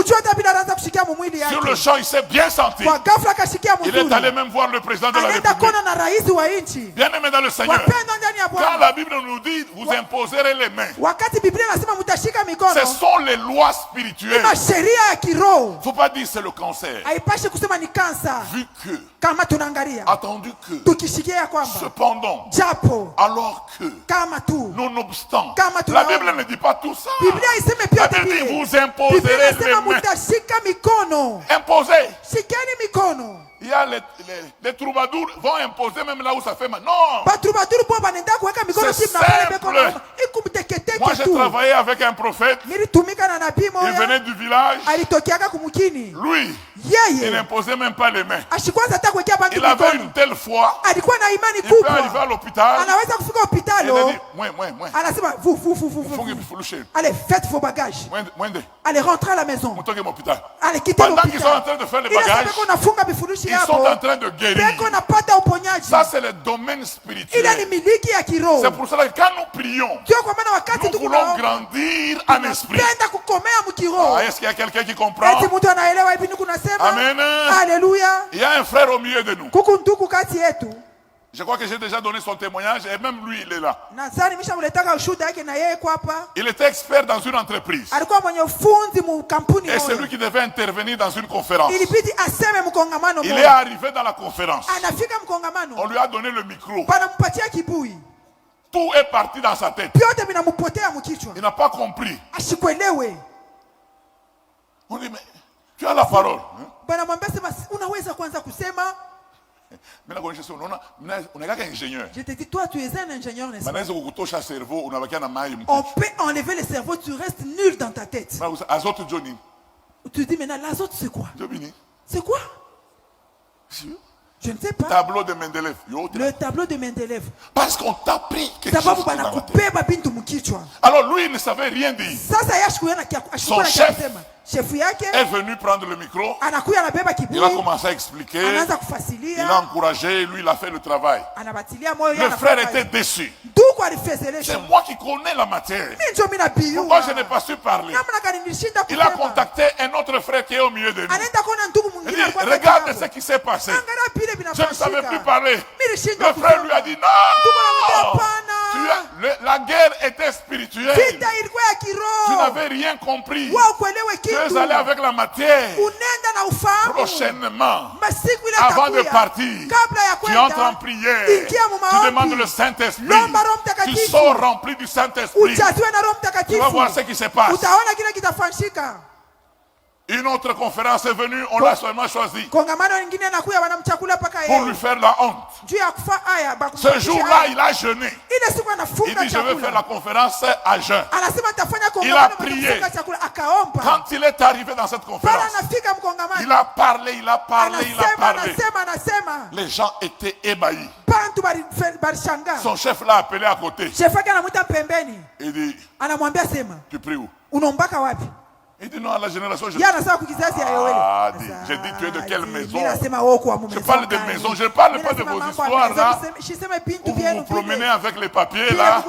le champ, il s'est bien senti. Il est allé même voir le président de la République. Bien aimé dans le Seigneur, quand la Bible nous dit vous imposerez les mains, ce sont les lois spirituelles. Il ne faut pas dire c'est le cancer. Vu que, attendu que, cependant, alors que, nonobstant, la Bible ne dit pas tout ça. La Bible dit vous imposerez les mains. Imposer. Il y a les troubadours vont imposer même là où ça fait mal. Non. C'est simple. Moi j'ai travaillé avec un prophète. Il venait du village. Lui, il n'imposait même pas les mains. Il avait une telle foi. Il peut arriver à l'hôpital. Il a dit, moi. Allez, faites vos bagages. Allez, rentrez à la maison. Allez, quittez l'hôpital. Pendant qu'ils sont en train de faire les bagages, ils sont en train de guérir. Ça, c'est le domaine spirituel. C'est pour cela que quand nous prions, nous voulons grandir en esprit. Est-ce qu'il y a quelqu'un qui comprend? Amen. Alléluia. Il y a un frère au milieu de nous. Je crois que j'ai déjà donné son témoignage et même lui, il est là. Il était expert dans une entreprise. Et c'est lui qui devait intervenir dans une conférence. Il est arrivé dans la conférence. On lui a donné le micro. Tout est parti dans sa tête. Il n'a pas compris. On dit, mais tu as la parole. Je te dis, toi tu es un ingénieur, n'est-ce pas? On peut enlever le cerveau, tu restes nul dans ta tête. Tu dis maintenant, l'azote c'est quoi? C'est quoi? Je ne sais pas. Tableau de Mendeleev. Le tableau de Mendeleev. Parce qu'on t'a pris quelque chose dans la tête. Alors lui, il ne savait rien dire. Son chef est venu prendre le micro. Il a commencé à expliquer. Il a encouragé. Lui, il a fait le travail. Le frère était déçu. C'est moi qui connais la matière. Pourquoi je n'ai pas su parler? Il a contacté un autre frère qui est au milieu de nous. Il dit, regarde ce qui s'est passé. Je ne savais plus parler. Le frère lui a dit, non, la guerre était spirituelle. Tu n'avais rien compris. Tu es allé avec la matière. Prochainement, avant de partir, tu entres en prière. Tu demandes le Saint-Esprit. Tu sors rempli du Saint-Esprit. Tu vas voir ce qui se passe. Une autre conférence est venue, on l'a seulement choisi pour lui faire la honte. Ce jour-là, il a jeûné. Il dit, je vais faire la conférence à jeûne. Il a prié. Quand il est arrivé dans cette conférence, il a parlé. Les gens étaient ébahis. Son chef l'a appelé à côté. Il dit, tu pries où? Il dit non, à la génération, je dis, tu es de quelle maison? Je parle de maison, je ne parle pas de vos histoires là, où vous vous promenez avec les papiers là,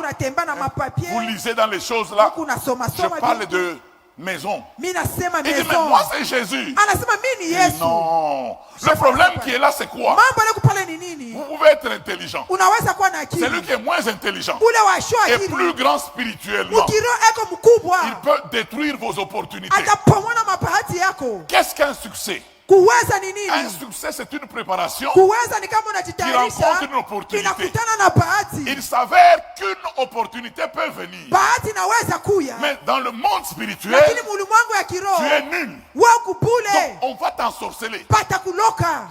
vous lisez dans les choses là. Je parle de maison. Mimi nasema Il dit, mais maison. moi c'est Jésus. Anasema mimi ni Yesu. Non. Le problème qui est là, c'est quoi? Mambo anakupale ni nini? Vous pouvez être intelligent. Unaweza kuwa na akili. Celui qui est moins intelligent Ule wa shua et akili. plus grand spirituellement, Mukiro eko mkubwa. il peut détruire vos opportunités. Atapomona mapahati yako. Qu'est-ce qu'un succès? Kuweza ni nini? Un succès, c'est une préparation Kuweza ni kama qui unajitayarisha. rencontre une opportunité. Inakutana na bahati. Il s'avère qu'une opportunité peut venir. Bahati inaweza kuya. Mais dans le monde spirituel, Lakini mulimwengu ya kiroho. tu es nul. Wewe kubule. Donc, on va t'ensorceler. Pata kuloka.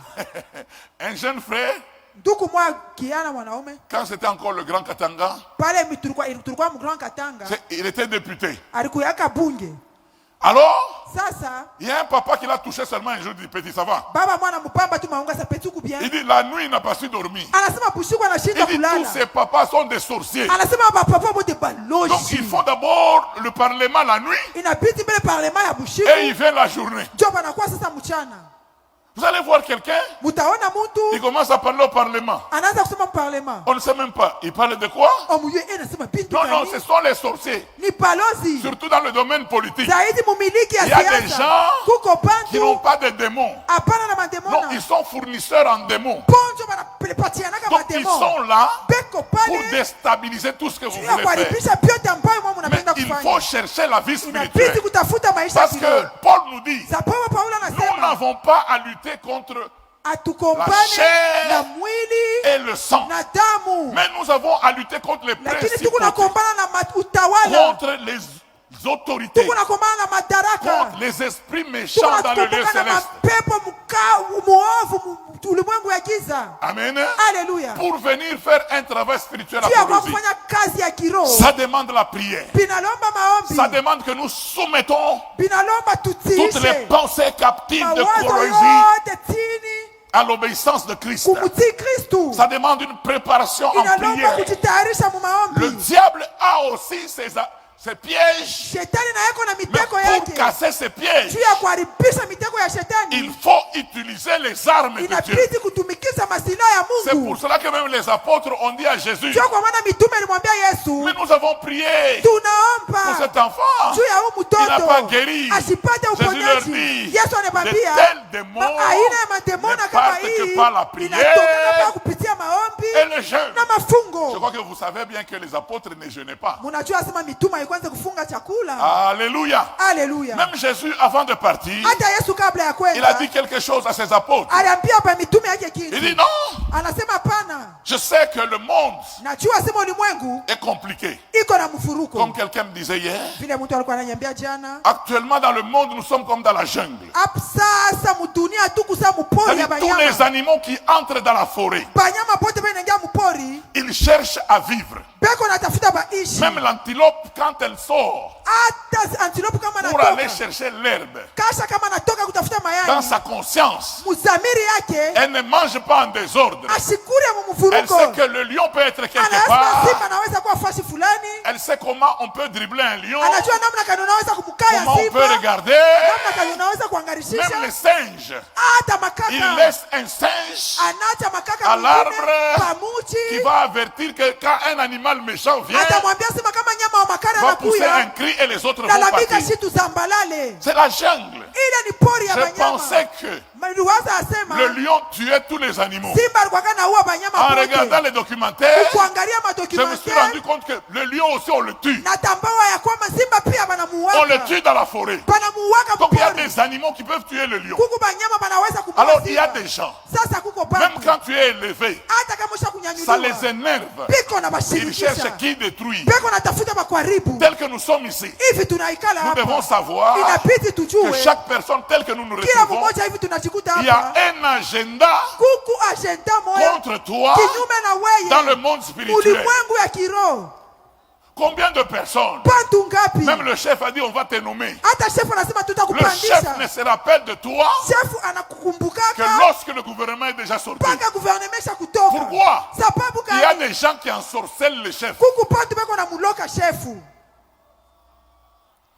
Un jeune frère, Ndugu mwa kiana mwanaume. quand c'était encore le Grand Katanga, Pale tulikuwa mgrand Katanga. il était député. Alikuyaka bunge. Alors, Sasa il y a un papa qui l'a touché seulement un jour, il dit, petit, ça va. baba mwana mpamba tu maunga sa petuku bien. Il dit, la nuit, il n'a pas su dormir. Anasema bushiku anashinda Il dit, tous kulala. ces papas sont des sorciers. Anasema papa bote baloji. Donc, ils font d'abord le parlement la nuit Inabidi mbele parlement ya bushiku. et ils viennent la journée. Ndio banakuwa sasa mchana. Vous allez voir quelqu'un, Mutaona il mtu commence à parler au parlement. anaanza kusema parlement. On ne sait même pas. Il parle de quoi? Omuyue anasema bintu Non, non, gani? ce sont les sorciers. Ni balozi. Surtout dans le domaine politique. Zaidi mumiliki ya Il y a des siasa. gens Kuko qui n'ont bantu pas de démons. hapana na Non, mademona. ils sont fournisseurs en démons. Ponjo banapatiana kama Donc ils mademo. sont là Beko pour pale. déstabiliser tout ce que vous Ya voulez faire. kuharibisha vyote ambayo mwa Mais mnapenda il faut kufanya. chercher la vie Inabidi spirituelle. kutafuta maisha Parce kiroho. que Paul nous dit, Sababu Paulo nous anasema n'avons pas à lutter contre la atukombane chair na mwili et le sang. na damu. Mais nous avons à lutter contre les Lakini principautés, tukunakombana na utawala. contre les autorités, Tukunakombana na madaraka. contre les esprits méchants dans le lieu Tukunakombana na céleste. mapepo muovu ulimwengu ya giza. Amen. Haleluya. Pour venir faire un travail spirituel Juu ya kwa apologique, kufanya kazi ya kiroho. ça demande la prière. Binalomba maombi. Ça demande que nous soumettons Binalomba toutes les tutiishe. pensées captives de Mawazo poésie yote chini à l'obéissance de Christ. kumutii Kristu. Ça demande une préparation en Inalomba prière. kujitayarisha mu Le maombi. diable a aussi ses pièges. Shetani na yako na Mais mitego pour yake. casser ces pièges, Juu ya kuharibisha mitego ya il shetani. faut utiliser les armes de Dieu. Inabidi kutumikisha masilaha ya C'est Mungu. pour cela que même les apôtres ont dit à Jésus, Sio kwa maana mitume alimwambia Yesu, mais nous avons prié pour tunaomba cet enfant. juu ya huyu Il n'a pas mtoto guéri. asipate Jésus leur uponyaji. dit, Yesu de anamwambia tels démons aina ya mademona ne kama partent que hii par la prière inatokana kwa kupitia maombi et le jeûne. na Je mafungo. crois que vous savez bien que les apôtres ne jeûnaient pas. Munajua sema mitume haikuanza kufunga chakula. Alléluia. Haleluya. Même Jésus, avant de partir, Hata Yesu kabla ya il a kwenda dit quelque chose à ses apôtres. aliambia pa mitume yake Il kitu. dit non, Anasema hapana, je sais que le monde najua sema ulimwengu est compliqué. iko na mfuruko. Comme quelqu'un me disait hier, Vile mtu alikuwa ananiambia jana, actuellement dans le monde, nous sommes comme dans la jungle. hapo sasa mudunia tukusa mupori ya C'est-à-dire, tous les banyama. animaux qui entrent dans la forêt, Banyama pote banaingia mupori, ils cherchent à vivre. beko natafuta baishi. Même l'antilope, quand elle sort Hata antilope kama pour aller natoka chercher l'herbe, kasha kama natoka kutafuta dans mayai, sa conscience, muzamiri yake elle ne mange pas en désordre. ashikure Elle mumufuruko. sait que le lion peut être quelque Anasema part. simba anaweza kuwa fashi fulani, Elle sait comment on peut dribbler un lion, anajua namna kani unaweza kumkaya comment on peut simba, regarder. namna kani unaweza Même kuangarishisha. les singes, Hata il makaka laisse un singe anacha makaka à mwingine l'arbre qui pamuchi, va avertir que quand un animal méchant vient, atamwambia sema kama nyama wa makara va pousser un anakuya, cri et les autres vont lalamika partir. shitu zambalale. C'est la jungle. Ile ni pori ya Je banyama. pensais que Maliwaza asema le lion tuait tous les animaux. simba alikuwa anaua banyama En pote. regardant les documentaires, Kuangalia je me suis rendu madokumentaire compte que le lion aussi on le tue. natambua ya kwamba simba pia On banamuwaka. le tue dans la forêt. Banamuwaka Donc il y a mpori. des animaux qui peuvent tuer le lion. Kuku banyama banaweza kumuua Alors il y a simba. des gens, Sasa kuko même bantu. quand tu es élevé, Hata kama usha ça kunyanyuliwa. les énerve. Biko na Ils bashirikisha. cherchent qui détruire. Biko natafuta bakuharibu. Tel que nous sommes ici, Hivi tunaikala nous devons hapa. savoir Inabidi que tujue chaque personne telle que nous nous kila retrouvons, mmoja hivi tunajikuta il y a hapa. un agenda Kuku agenda moya contre toi kinyume na dans weye. le monde spirituel. Ulimwengu ya kiroho. Combien de personnes? Bantu ngapi? Même le chef a dit on va te nommer. Hata shefu anasema Le chef tutakupandisha. ne se rappelle de toi Shefu que anakukumbukaka lorsque le gouvernement est déjà sorti. mpaka gouvernement isha kutoka. Pourquoi? Sababu Il y a gani? des gens qui ensorcellent le chef. Kuku bantu beko na muloka shefu.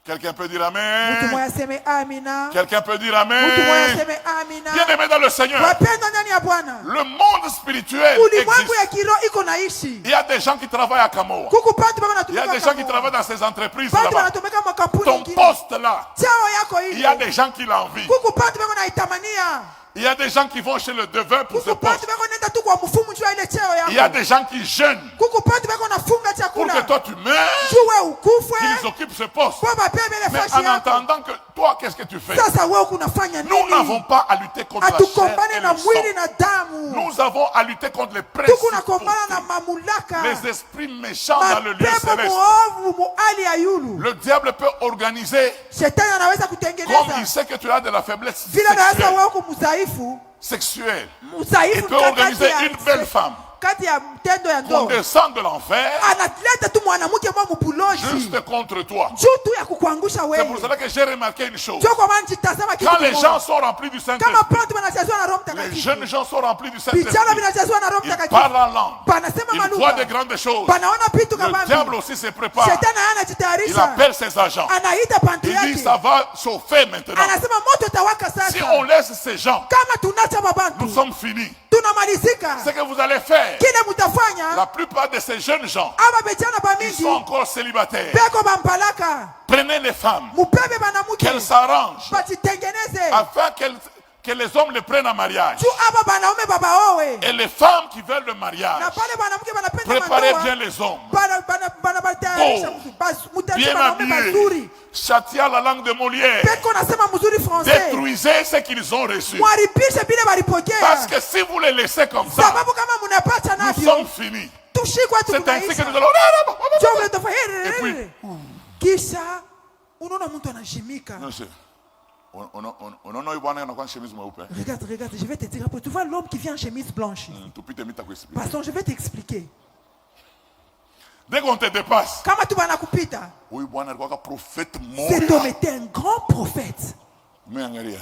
Quelqu'un peut dire Mtu Amen. moya seme amina. Quelqu'un peut dire Mtu moya Amen. seme amina. Bien aimé dans le le Seigneur, wapendwa ndani ya Bwana, le monde spirituel ulimwengu ya existe. kiroho iko naishi. Il y a des gens qui travaillent à Kamoa. Kuku bantu bako Il y a natumika des gens qui Kamoa. travaillent dans ces entreprises Bantu là-bas. banatumika makampuni Ton ingine. poste là, Chao yako il y a ile. des gens qui l'envient. Kuku bantu bako naitamania. Il y a des gens qui vont chez le devin pour ce Kuku bantu poste. bako nenda tu kwa mfumu jua ile cheo yako. Il y a des gens qui jeûnent Kuku bantu bako nafunga pour chakula. que toi tu meurs, Jua ukufwe. qu'ils occupent ce poste. Kwa bapebe ile Mais fashi en yako. attendant que toi, qu'est-ce que tu fais? Sasa wewe unafanya Nous n'avons nini? pas à lutter contre la chair Atukombane et na le mwili sang. na damu. Nous avons à lutter contre les Tuko principautés, nakombana na mamulaka. les esprits méchants dans le lieu Mapepo céleste. muovu mu hali ya yulu. Le diable peut organiser, Shetani anaweza comme il kutengeneza. sait que tu as de la faiblesse Vile anaweza sexuelle. wewe kumdhaifu. Sexuelle. Il Mdhaifu peut organiser une belle femme kati ya mtendo ya qu'on ndoa. descende de l'enfer Analeta tu mwanamke mwa mbulozi. juste contre toi. Juu tu ya kukuangusha C'est pour wewe. cela que j'ai remarqué une chose. Sio kwa maana nitazama kitu Quand les kimoja. gens sont remplis du Kama Saint-Esprit, pantu banachazwa na Roho les Mtakatifu. jeunes gens sont remplis du Vijana Saint-Esprit, vinachazwa na Roho ils Mtakatifu. parlent en langue, Banasema ils voient de malugha. grandes choses. Banaona vitu Le kabambi. diable aussi se prépare. Shetani Il anajitayarisha. appelle ses agents. Anaita pantu Il dit yake. ça va chauffer maintenant. Anasema moto tawaka Si sasa. on laisse ces gens, Kama tunacha nous babantu. sommes finis. Tunamalizika. Ce que vous allez faire, Kile mutafanya. la plupart de ces jeunes gens, Aba vijana ils bamingi. sont encore célibataires. Beko bampalaka. Prenez les femmes, Mupebe banamuke. qu'elles s'arrangent Bajitengeneze. afin que les hommes les prennent en mariage. Juu aba banaume babaowe. Et les femmes qui veulent le mariage, Na pale banamuke banapenda préparez mandoa. bien les hommes. Banabatayarisha mutafute Bien banaume habillés. bazuri. Châtiez la langue de Molière. Beko nasema mzuri français. Détruisez ce qu'ils ont reçu. Mwaribishe bile balipokea. Parce que si vous les laissez comme ça, Sababu kama mnapata nous navyo. sommes finis. Tushikwa tu C'est ainsi que tunaisha. nous allons. Jombe tofauti. Et puis, Kisha unaona mtu anashimika. non, c'est- on a eu bwana anakuwa na chemise mweupe. Regarde, je vais te dire un peu. Tu vois l'homme qui vient en chemise blanche. Tupite mita kuexplique. Pastor, je vais t'expliquer. Dès qu'on te dépasse, Kama tu banakupita, oui bwana alikuwa prophète cet homme mmoja. était un grand prophète. Mais angalia,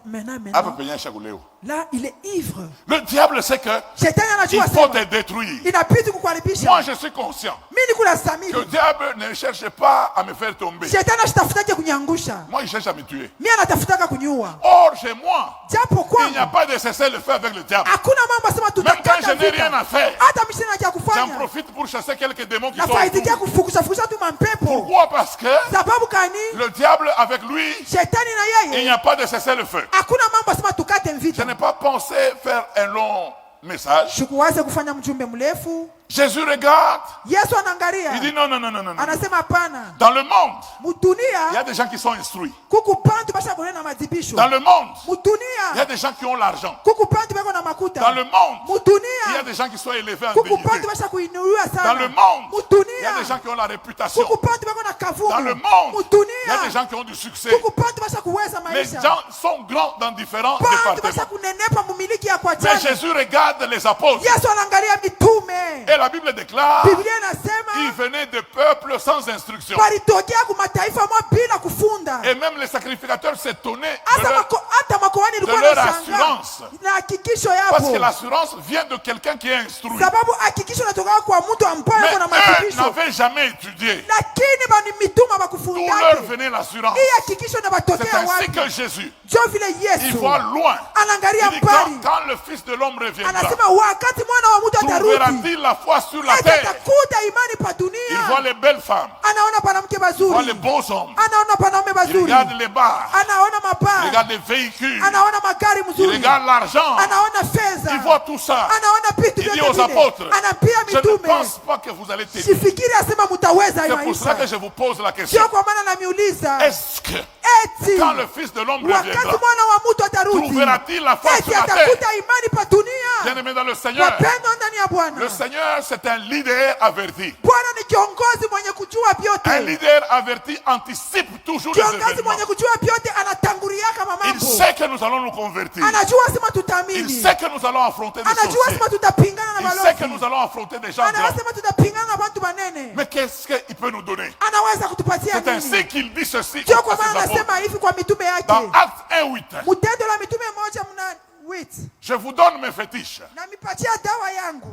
Maintenant, hapa penye shakuleo. là, il est ivre. Le diable sait que Shetani il anajua faut te sema. détruire. Inabidi kukuharibisha. Moi je suis conscient Mimi niko na que samiri. le diable ne cherche pas à me faire tomber. Shetani ashitafutake kunyangusha. Moi il cherche à me tuer. Mimi anatafutaka kuniua. Or chez moi, Japo il n'y a kwangu pas de cessez-le-feu avec le diable. hakuna mambo asema Même quand je tutakata n'ai rien vita. à faire, Hata mimi sina cha j'en kufanya. profite pour chasser quelques démons qui sont Nafaidikia autour. kufukusha tu mampepo. Pourquoi? Parce que Sababu kani? le diable avec lui, Shetani na il yeye n'y a pas de cessez-le-feu. hakuna mambo asema tukate Je vita. n'ai pas pensé faire un long message. Shukuwaze kufanya mjumbe mrefu. Jésus regarde, Yesu il anaangalia. dit non, non, non, non, non. non. Anasema hapana. Dans le monde, il y Mudunia a des gens qui sont instruits. kuku pantu basha kunena madhibisho. Dans le monde, il y a Mudunia des gens qui ont l'argent. kuku pantu bako na makuta. Dans le monde, il y a Mudunia des gens qui sont élevés en kuku dignité. pantu basha kuinuliwa Dans sana. le monde, il y a Mudunia des gens qui ont la réputation. kuku pantu bako na kavumu. Dans le monde, il y a des Mudunia gens qui ont du succès. kuku pantu basha kuweza Les maisha. gens sont grands dans différents Pantu basha départements. kunenepa mumiliki ya kwa Mais chana. Jésus regarde les apôtres. Yesu anaangalia mitume. Et la Bible déclare, Biblia ils inasema venaient de peuples sans instruction. walitokea ku mataifa mwa bila kufunda. Et même les sacrificateurs s'étonnaient de Hata makohani ilikuwa leur na assurance. na hakikisho parce que yapo. l'assurance vient de quelqu'un qui est instruit. Sababu hakikisho natoka kwa mtu ambaye Mais yuko na eux mafundisho. n'avaient jamais étudié. Lakini bani mituma D'où leur bakufundake. venait l'assurance. Hii hakikisho na C'est batokea ainsi wapi? que Jésus, Jo vile il Yesu voit loin. anaangalia Il dit, mbali. quand le Fils de l'homme reviendra, Anasema wakati mwana wa mtu atarudi, trouvera-t-il la foi sur la eti terre? atakuta imani pa Il dunia. voit les belles femmes, Anaona panamke il voit les bazuri. bons hommes, Anaona panaume il bazuri. regarde les bars, Anaona il mabaa. regarde les véhicules, Anaona magari il mzuri. regarde l'argent, Anaona fedha. il voit tout ça. Anaona vitu Il dit vyote aux vile. apôtres, Anapia je ne mitume. pense pas que vous allez tenir. Sifikiri asema mutaweza C'est pour cela maisha. que je vous pose la question. Sio kwa maana namiuliza. Est-ce que Eti quand le Fils de l'homme wakati reviendra, mwana wa mtu atarudi, trouvera-t-il la foi eti sur la terre? atakuta imani pa dunia. Bien-aimé dans le Seigneur, Wapendwa ndani ya Bwana. le Seigneur c'est un leader averti. Bwana ni kiongozi mwenye kujua Un vyote. leader averti anticipe toujours les Kiongozi événements. mwenye kujua vyote anatanguliaka Il mambo. sait que nous allons nous convertir. Anajua sema Il tutamini. sait que nous allons affronter des Anajua sorciers. sema tutapingana na Il sait que balozi. nous allons affronter des gens grands. Anasema tutapingana na bantu banene. Mais qu'est-ce qu'il peut nous donner? Anaweza kutupatia C'est nini? ainsi qu'il dit ceci Sio à kwa ses maana apôtres. anasema hivi kwa mitume yake. Dans Acte 1:8, Mtendo la mitume moja mna wait. je vous donne mes fétiches. Namipatia dawa yangu.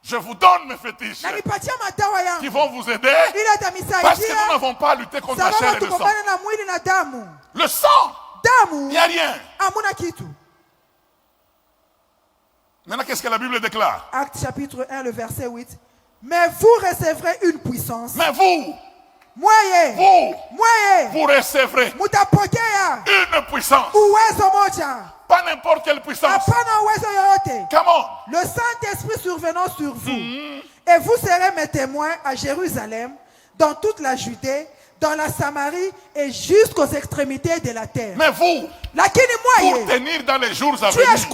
Je vous donne mes fétiches Namipatia madawa qui yangu. vont vous aider Ili parce que nous atamisaidia. n'avons pas à lutter contre la chair Sababu et le sang. tukombane na mwili na damu. Le sang, il Damu n'y a rien. hamuna kitu. Maintenant, qu'est-ce que la Bible déclare? Actes chapitre 1, le verset 8. Mais vous recevrez une puissance. Mais vous recevrez une puissance. Pas n'importe quelle puissance. Come on. Le Saint-Esprit survenant sur vous. Et vous serez mes témoins à Jérusalem, dans toute la Judée, dans la Samarie et jusqu'aux extrémités de la terre. Mais vous, pour tenir dans les jours à venir, ce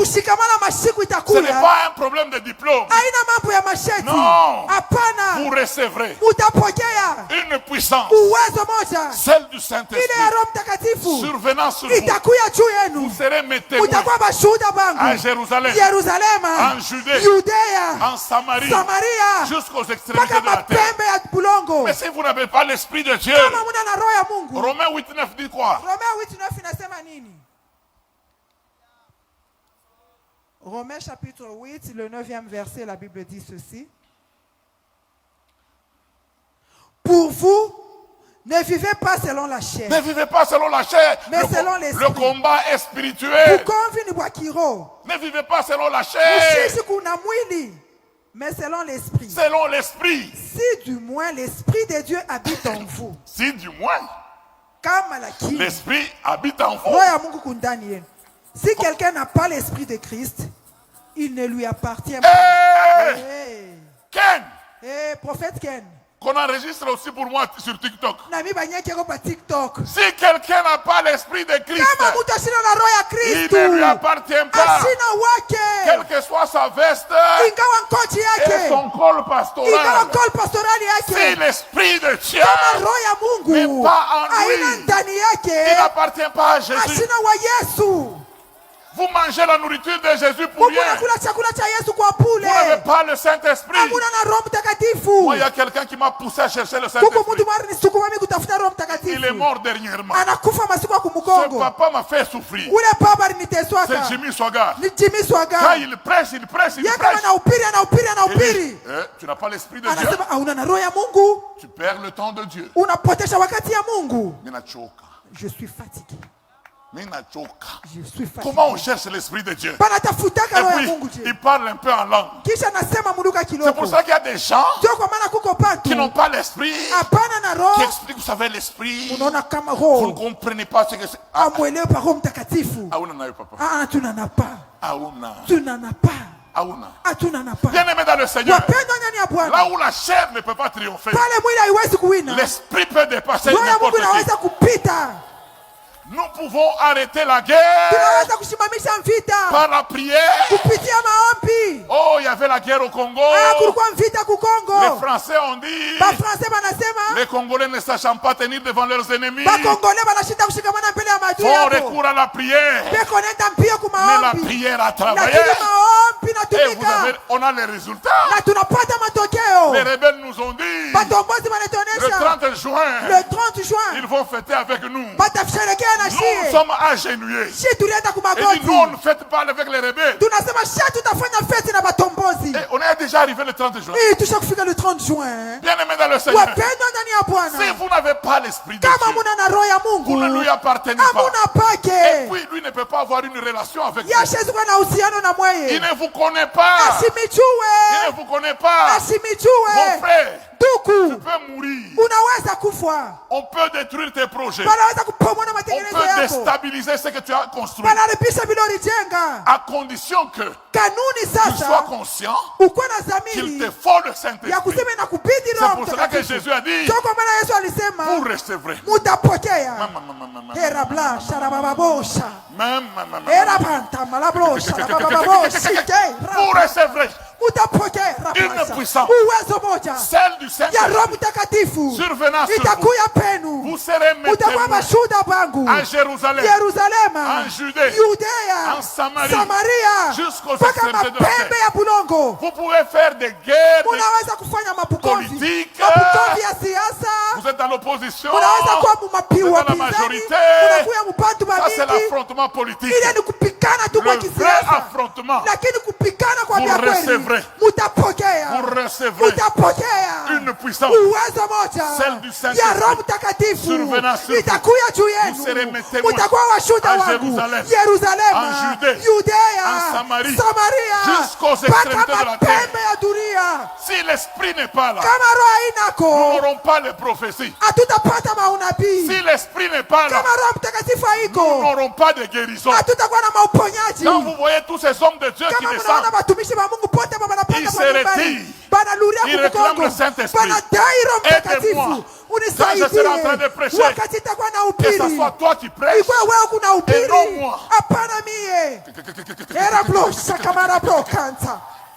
n'est pas un problème de diplôme. Non, vous recevrez une puissance, celle du Saint-Esprit, survenant sur vous. Vous serez mes témoins à Jérusalem, en Judée, en Samarie, jusqu'aux extrémités de la terre. Mais si vous n'avez pas l'Esprit de Dieu, Romains 8:9 dit quoi? Romains chapitre 8, le 9e verset, la Bible dit ceci. Pour vous, ne vivez pas selon la chair. Ne vivez pas selon la chair. Mais selon l'esprit. Le combat est spirituel. Ne vivez pas selon la chair. Mais selon l'esprit. Selon l'esprit. Si du moins l'esprit de Dieu habite en vous. Si du moins l'esprit habite en vous. Si quelqu'un n'a pas l'esprit de Christ, il ne lui appartient pas. Ken. Prophète Ken. Qu'on enregistre aussi pour moi sur TikTok. Si quelqu'un n'a pas l'esprit de Christ, il ne lui appartient pas. Quelle que soit sa veste et son col pastoral, si l'esprit de Dieu n'est pas en lui, il n'appartient pas à Jésus. Vous mangez la nourriture de Jésus pour rien. Vous n'avez pas le Saint-Esprit. Moi, il y a quelqu'un qui m'a poussé à chercher le Saint-Esprit. Il est mort dernièrement. Ce papa m'a fait souffrir. C'est Jimmy Swaggart. Quand il prêche. Il dit, tu n'as pas l'Esprit de Dieu. Tu perds le temps de Dieu. Je suis fatigué. Je suis fatigué. Comment on cherche l'Esprit de Dieu? Et puis, il parle un peu en langue. C'est pour ça qu'il y a des gens qui n'ont pas l'Esprit, qui expliquent, vous savez, l'Esprit. Vous ne comprenez pas ce que c'est. Tu n'en as pas. Bien aimé dans le Seigneur, là où la chair ne peut pas triompher, l'Esprit peut dépasser n'importe qui. Nous pouvons arrêter la guerre par la prière. Oh, il y avait la guerre au Congo. Les Français ont dit, les Congolais ne sachant pas tenir devant leurs ennemis, font recours à la prière. Mais la prière a travaillé. Et on a les résultats. Les rebelles nous ont dit, le 30 juin, ils vont fêter avec nous. Nous sommes agenouillés. Et dit, nous on ne fête pas avec les rebelles. Et on est déjà arrivé le 30 juin. Bien aimé dans le Seigneur, si vous n'avez pas l'Esprit de Dieu, vous ne lui appartenez pas. Et puis lui ne peut pas avoir une relation avec vous. Il ne vous connaît pas. Il ne vous connaît pas. Mon frère, tu peux mourir. On peut détruire tes projets. On peut déstabiliser ce que tu as construit. À condition que tu sois conscient qu'il te faut le Saint-Esprit. C'est pour cela que Jésus a dit, vous recevrez. Vous recevrez une puissance, celle du Saint-Esprit, survenant sur vous. Vous serez mes témoins à Jérusalem, en Judée, en Samarie, jusqu'aux extrémités de la terre. Vous pouvez faire des guerres politiques. Vous êtes dans l'opposition. Vous êtes dans la majorité. Ça, c'est l'affrontement politique. Le vrai affrontement. Vous recevrez une puissance, celle du Saint-Esprit, survenant sur vous. Vous serez mes témoins à Jérusalem, en Judée, en Samarie jusqu'aux extrémités de la terre. Si l'esprit n'est pas là, nous n'aurons pas les prophéties. Si l'esprit n'est pas là, nous n'aurons pas de guérison. Quand vous voyez tous ces hommes de Dieu qui descendent, ils se retirent. Ils réclament le Saint-Esprit. Aide-moi. Quand je serai en train de prêcher, que ce soit toi qui prêches et non moi.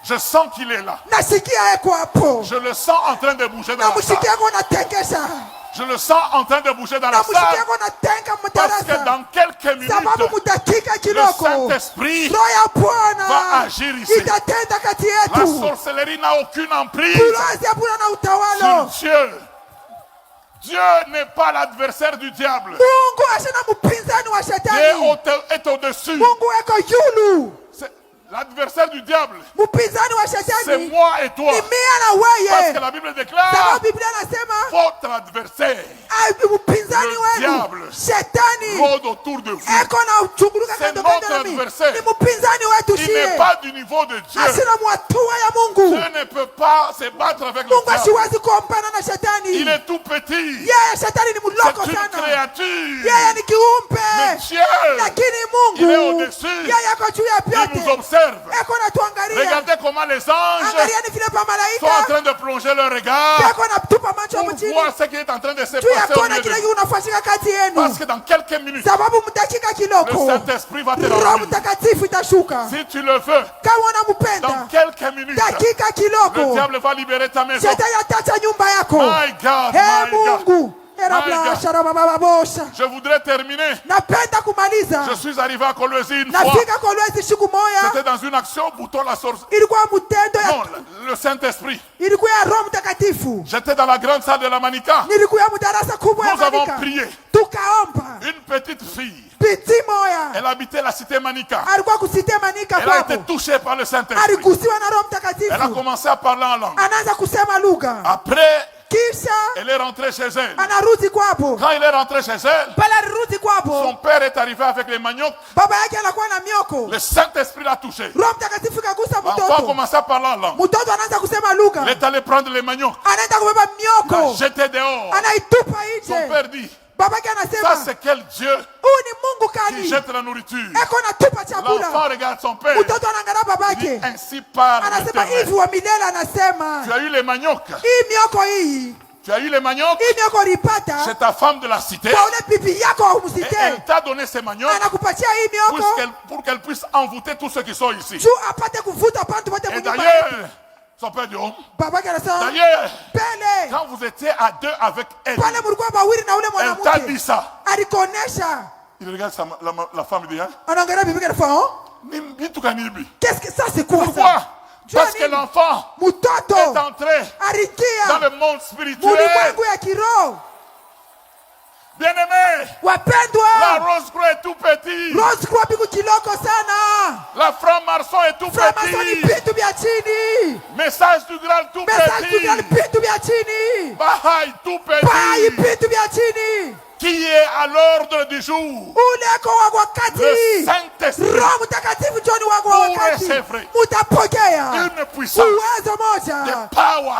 Je sens qu'il est là. Je le sens en train de bouger dans la salle. Je le sens en train de bouger dans la salle. Parce que dans quelques minutes, le Saint-Esprit va agir ici. La sorcellerie n'a aucune emprise sur Dieu. Dieu n'est pas l'adversaire du diable. Dieu est au-dessus. L'adversaire du diable, c'est moi et toi. Parce que la Bible déclare, votre adversaire, le diable, rôde autour de vous. C'est notre adversaire. Il n'est pas du niveau de Dieu. Dieu ne peut pas se battre avec le diable. Il est tout petit. C'est une créature. Mais Dieu, il est au-dessus. Il nous observe. Regardez comment les anges sont en train de plonger leur regard pour voir ce qui est en train de se passer au milieu de nous. Parce que dans quelques minutes, le Saint-Esprit va te remplir. Si tu le veux, dans quelques minutes, le diable va libérer ta maison. My God, my God. Je voudrais terminer. Je suis arrivé à Kolwezi une fois. C'était dans une action bouton la sorcellerie. Non, le Saint-Esprit. J'étais dans la grande salle de la Manika. Nous avons prié. Une petite fille. Elle habitait la cité Manika. Elle a été touchée par le Saint-Esprit. Elle a commencé à parler en langue. Après, elle est rentrée chez elle. Quand elle est rentrée chez elle, son père est arrivé avec les maniocs. Le Saint-Esprit l'a touché. L'enfant a commencé à parler en langue. Il est allé prendre les maniocs. Il l'a jeté dehors. Son père dit, ça c'est quel Dieu qui jette la nourriture. L'enfant regarde son père. Il dit, ainsi parle l'Éternel. Tu as eu les maniocs. Tu as eu les maniocs chez ta femme de la cité. Et elle t'a donné ces maniocs pour qu'elle puisse envoûter tous ceux qui sont ici. Et d'ailleurs, son père dit, d'ailleurs, quand vous étiez à deux avec elle, elle t'a dit ça. Il regarde la femme et dit, qu'est-ce que ça, c'est quoi? Pourquoi? Parce que l'enfant est entré dans le monde spirituel. Bien-aimé, la rose croix est tout petit. La franc-maçon est tout petit. Message du Graal tout petit. Bahaï tout petit. Qui est à l'ordre du jour? Le Saint-Esprit pour recevoir une puissance de power.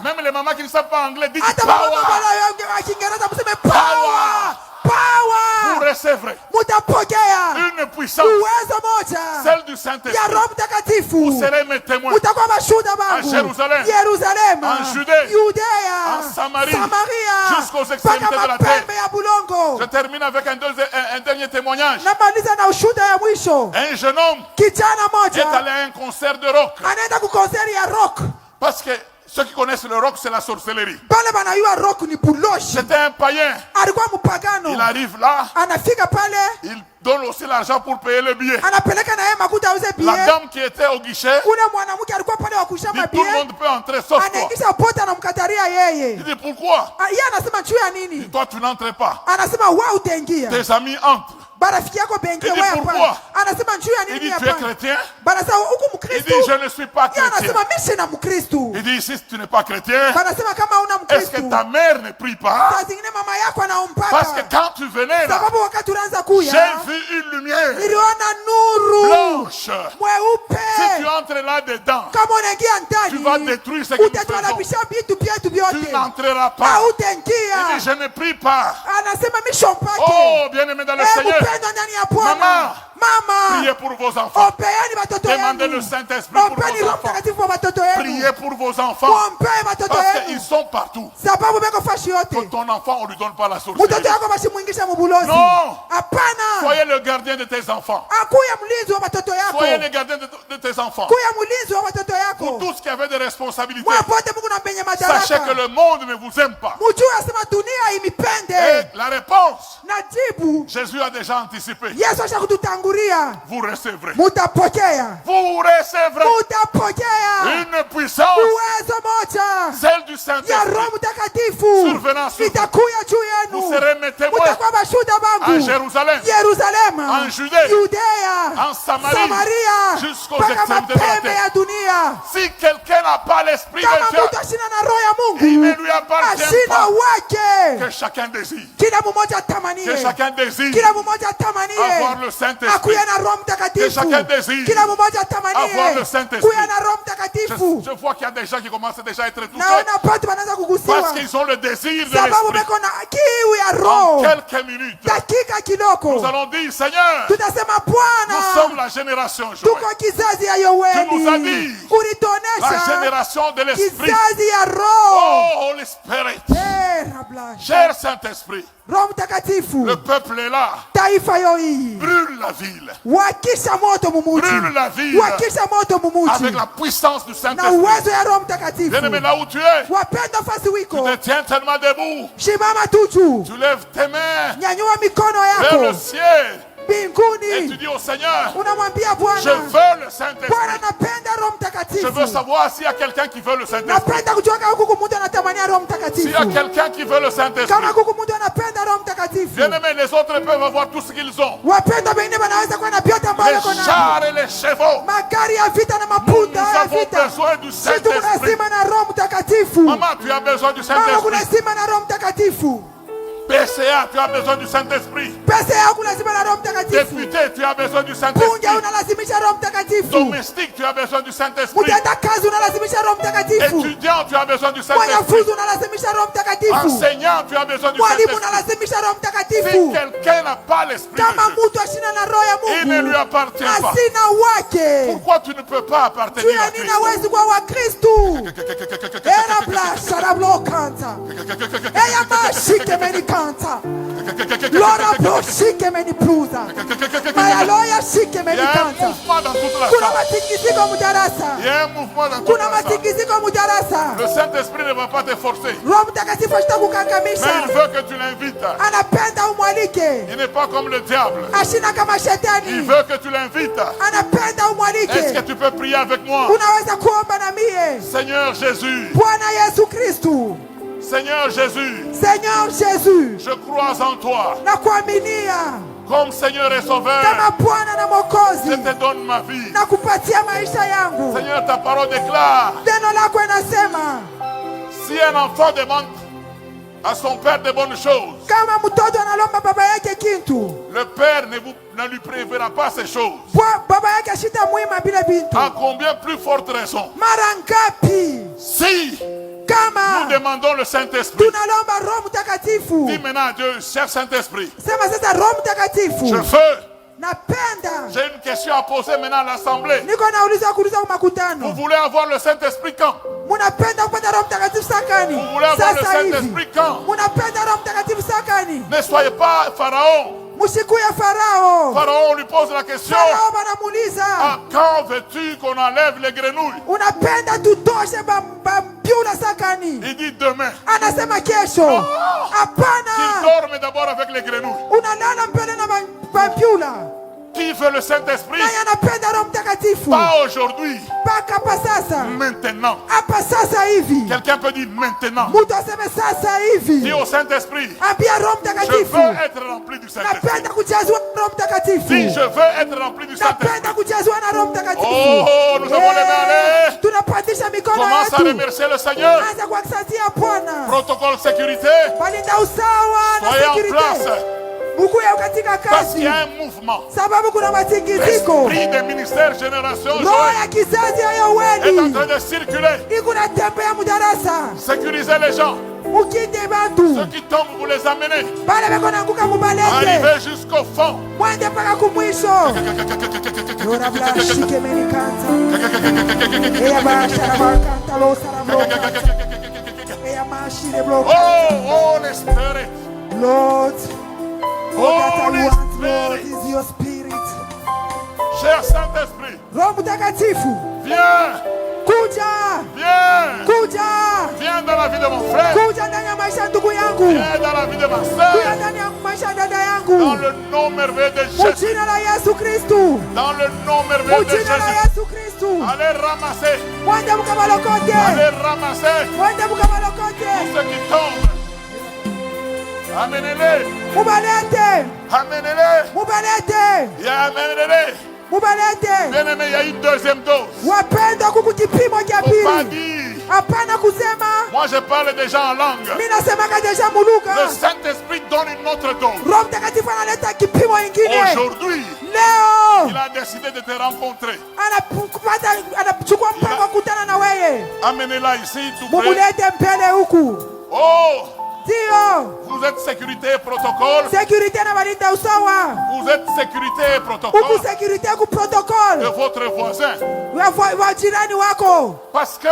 Même les mamans qui ne savent pas anglais disent power. Pour recevoir une puissance, celle du Saint-Esprit. Vous serez mes témoins à Jérusalem, en Judée, en Samarie, jusqu'aux extrémités de la terre. Je termine avec un dernier témoignage. Un jeune homme est allé à un concert de rock. Parce que ceux qui connaissent le rock, c'est la sorcellerie. C'était un païen. Il arrive là. Il donne aussi l'argent pour payer le billet. La dame qui était au guichet dit, tout le monde peut entrer sauf toi. Il dit, pourquoi? Il dit, toi tu n'entres pas. Tes amis entrent. Il dit, pourquoi? Il dit, tu es chrétien? Il dit, je ne suis pas chrétien. Il dit, ici tu n'es pas chrétien, est-ce que ta mère ne prie pas? Parce que quand tu venais là, j'ai vu une lumière blanche blanche. Si tu entres là-dedans, tu vas détruire ce que nous faisons. Tu n'entreras pas. Il dit, je ne prie pas. Oh, bien-aimé dans le Seigneur. Maman, priez pour vos enfants. Demandez le Saint-Esprit pour vos enfants. Priez pour vos enfants. Parce qu'ils sont partout. Que ton enfant, on ne lui donne pas la sorcellerie. Non. Soyez le gardien de tes enfants. Soyez le gardien de tes enfants. Pour tous qui avaient des responsabilités. Sachez que le monde ne vous aime pas. Et la réponse, Jésus a déjà anticipé. Vous recevrez. Vous recevrez une puissance, celle du Saint-Esprit, survenant sur vous. Vous serez mes témoins à Jérusalem, en Judée, en Samarie, jusqu'aux extrémités de la terre. Si quelqu'un n'a pas l'Esprit de Dieu, il ne lui appartient pas. Que chacun désire. Que chacun désire avoir le Saint-Esprit. Que chacun désire avoir le Saint-Esprit. Je vois qu'il y a des gens qui commencent déjà à être touchés parce qu'ils ont le désir de l'Esprit. En quelques minutes, nous allons dire, Seigneur, nous sommes la génération Joël. Tu nous as dit la génération de l'Esprit. Oh, Holy Spirit. Cher Saint-Esprit, le peuple est là. Brûle la ville. Brûle la ville avec la puissance du Saint-Esprit. Bien-aimé, là où tu es, tu te tiens tellement debout. Tu lèves tes mains vers le ciel. Et tu dis au Seigneur, je veux le Saint-Esprit. Je veux savoir s'il y a quelqu'un qui veut le Saint-Esprit. S'il y a quelqu'un qui veut le Saint-Esprit. Bien-aimés, les autres peuvent avoir tout ce qu'ils ont. Les chars et les chevaux. Nous avons besoin du Saint-Esprit. Maman, tu as besoin du Saint-Esprit. PCA, tu as besoin du Saint-Esprit. Député, tu as besoin du Saint-Esprit. Domestique, tu as besoin du Saint-Esprit. Étudiant, tu as besoin du Saint-Esprit. Enseignant, tu as besoin du Saint-Esprit. Si quelqu'un n'a pas l'Esprit de Dieu, il ne lui appartient pas. Pourquoi tu ne peux pas appartenir à Christ? Lora bro shike meni pluza. Maya loya shike meni kanta. Kuna matikiziko mudarasa. Il y a un mouvement dans toute Kuna matikiziko mudarasa. Le Saint-Esprit ne va pas te forcer. Roho Mtakatifu Mais atakukangamisha. il veut que tu l'invites. Anapenda umwalike. Il n'est pas comme le diable. Ashina kama Il shetani. veut que tu l'invites. Anapenda umwalike. Est-ce que tu peux prier avec moi? Unaweza kuomba na mie. Seigneur Jésus. Bwana Yesu Kristu. Seigneur Jésus. Seigneur Jésus. Je crois en toi. Nakuaminia. Comme Seigneur et Sauveur. Kama Bwana na Mwokozi. Je te donne ma vie. Nakupatia maisha yangu. Seigneur, ta parole déclare. Neno lako inasema. Si un enfant demande à son père de bonnes choses, kama mtoto analomba baba yake kitu, le père ne lui préverra pas ces choses. Baba yake ashitamwima bile bintu. À combien plus forte raison, mara ngapi, si kama nous demandons le Saint-Esprit. Tunalomba Roho Mtakatifu. Dis maintenant à Dieu, cher Saint-Esprit, sema sasa Roho Mtakatifu, je veux. Napenda. J'ai une question à poser maintenant à l'assemblée. Niko nauliza kuuliza kwa makutano. Vous voulez avoir le Saint-Esprit quand? Munapenda kupata Roho Mtakatifu sakani? Vous voulez avoir le Saint-Esprit quand? Munapenda Roho Mtakatifu sakani? Ne soyez pas Pharaon. Musikuya Farao. Pharaon lui pose la question. Farao banamuuliza. À quand veux-tu qu'on enlève les grenouilles? Unapenda tutoshe bambiula sakani? Il dit demain. Anasema kesho. Hapana. Qu'il dorme d'abord avec les grenouilles. Unalala mbele na bambiula. Qui veut le Saint-Esprit? Pas aujourd'hui. Maintenant. Quelqu'un peut dire maintenant. Dis au Saint-Esprit. Je veux être rempli du Saint-Esprit. Dis je veux être rempli du Saint-Esprit. Oh, nous avons les mains. Commence à remercier le Seigneur. Protocole sécurité. Soyez en place. Mukuye katika Parce qu'il y kazi. a un mouvement. Sababu kuna matingiziko. L'esprit des ministères génération Roho ya kizazi ya est en Yoeli. train de circuler. Ikuna tembea mudarasa. Sécuriser les gens. Mukinde Ceux bantu. qui tombent, vous les amenez. Bale beko nanguka mubalete. Arrivez jusqu'au fond. Mwende mpaka kumwisho. Lora bla shike menikanza. Eya basha bakanta lo sarabro. Eya mashire bro. Oh, Holy Spirit. Lord, all that I Holy want, Lord, Spirit. is your spirit. Cher Saint-Esprit, Roho Mtakatifu, viens, kuja, viens, kuja, viens dans la vie de mon frère, kuja ndani ya maisha ya ndugu yangu, viens dans la vie de ma kuja soeur, ndani ya maisha ya dada dans yangu, le nom merveilleux de mu Jésus, jina la Yesu Kristu, dans le nom merveilleux mu de jina la Jésus. Yesu Kristu. Allez ramasser, Mwende mukabalokote, allez ramasser mwende mukabalokote, ceux qui tombent. Amenez-les, mubalete, amenez-les, mubalete, et amenez-les. mubalete. Bien aimé, il y a une deuxième dose. Wapendwa, kuku kipimo cha Faut pas pili. dire. Hapana kusema Moi, je parle déjà en langue. mimi nasemaka deja Le muluka. Saint-Esprit donne une autre dose. Roho Mtakatifu analeta kipimo ingine. Aujourd'hui, Leo il a décidé de te rencontrer. anachukua mpango wa kukutana na wewe. Amenez-la ici, tout près. Mumulete mbele huku. Oh, Ndio. vous êtes sécurité et protocole. Security na walinda usawa. Vous êtes sécurité et protocole Huku security ku de protocol. votre voisin. Wa jirani wako. Parce que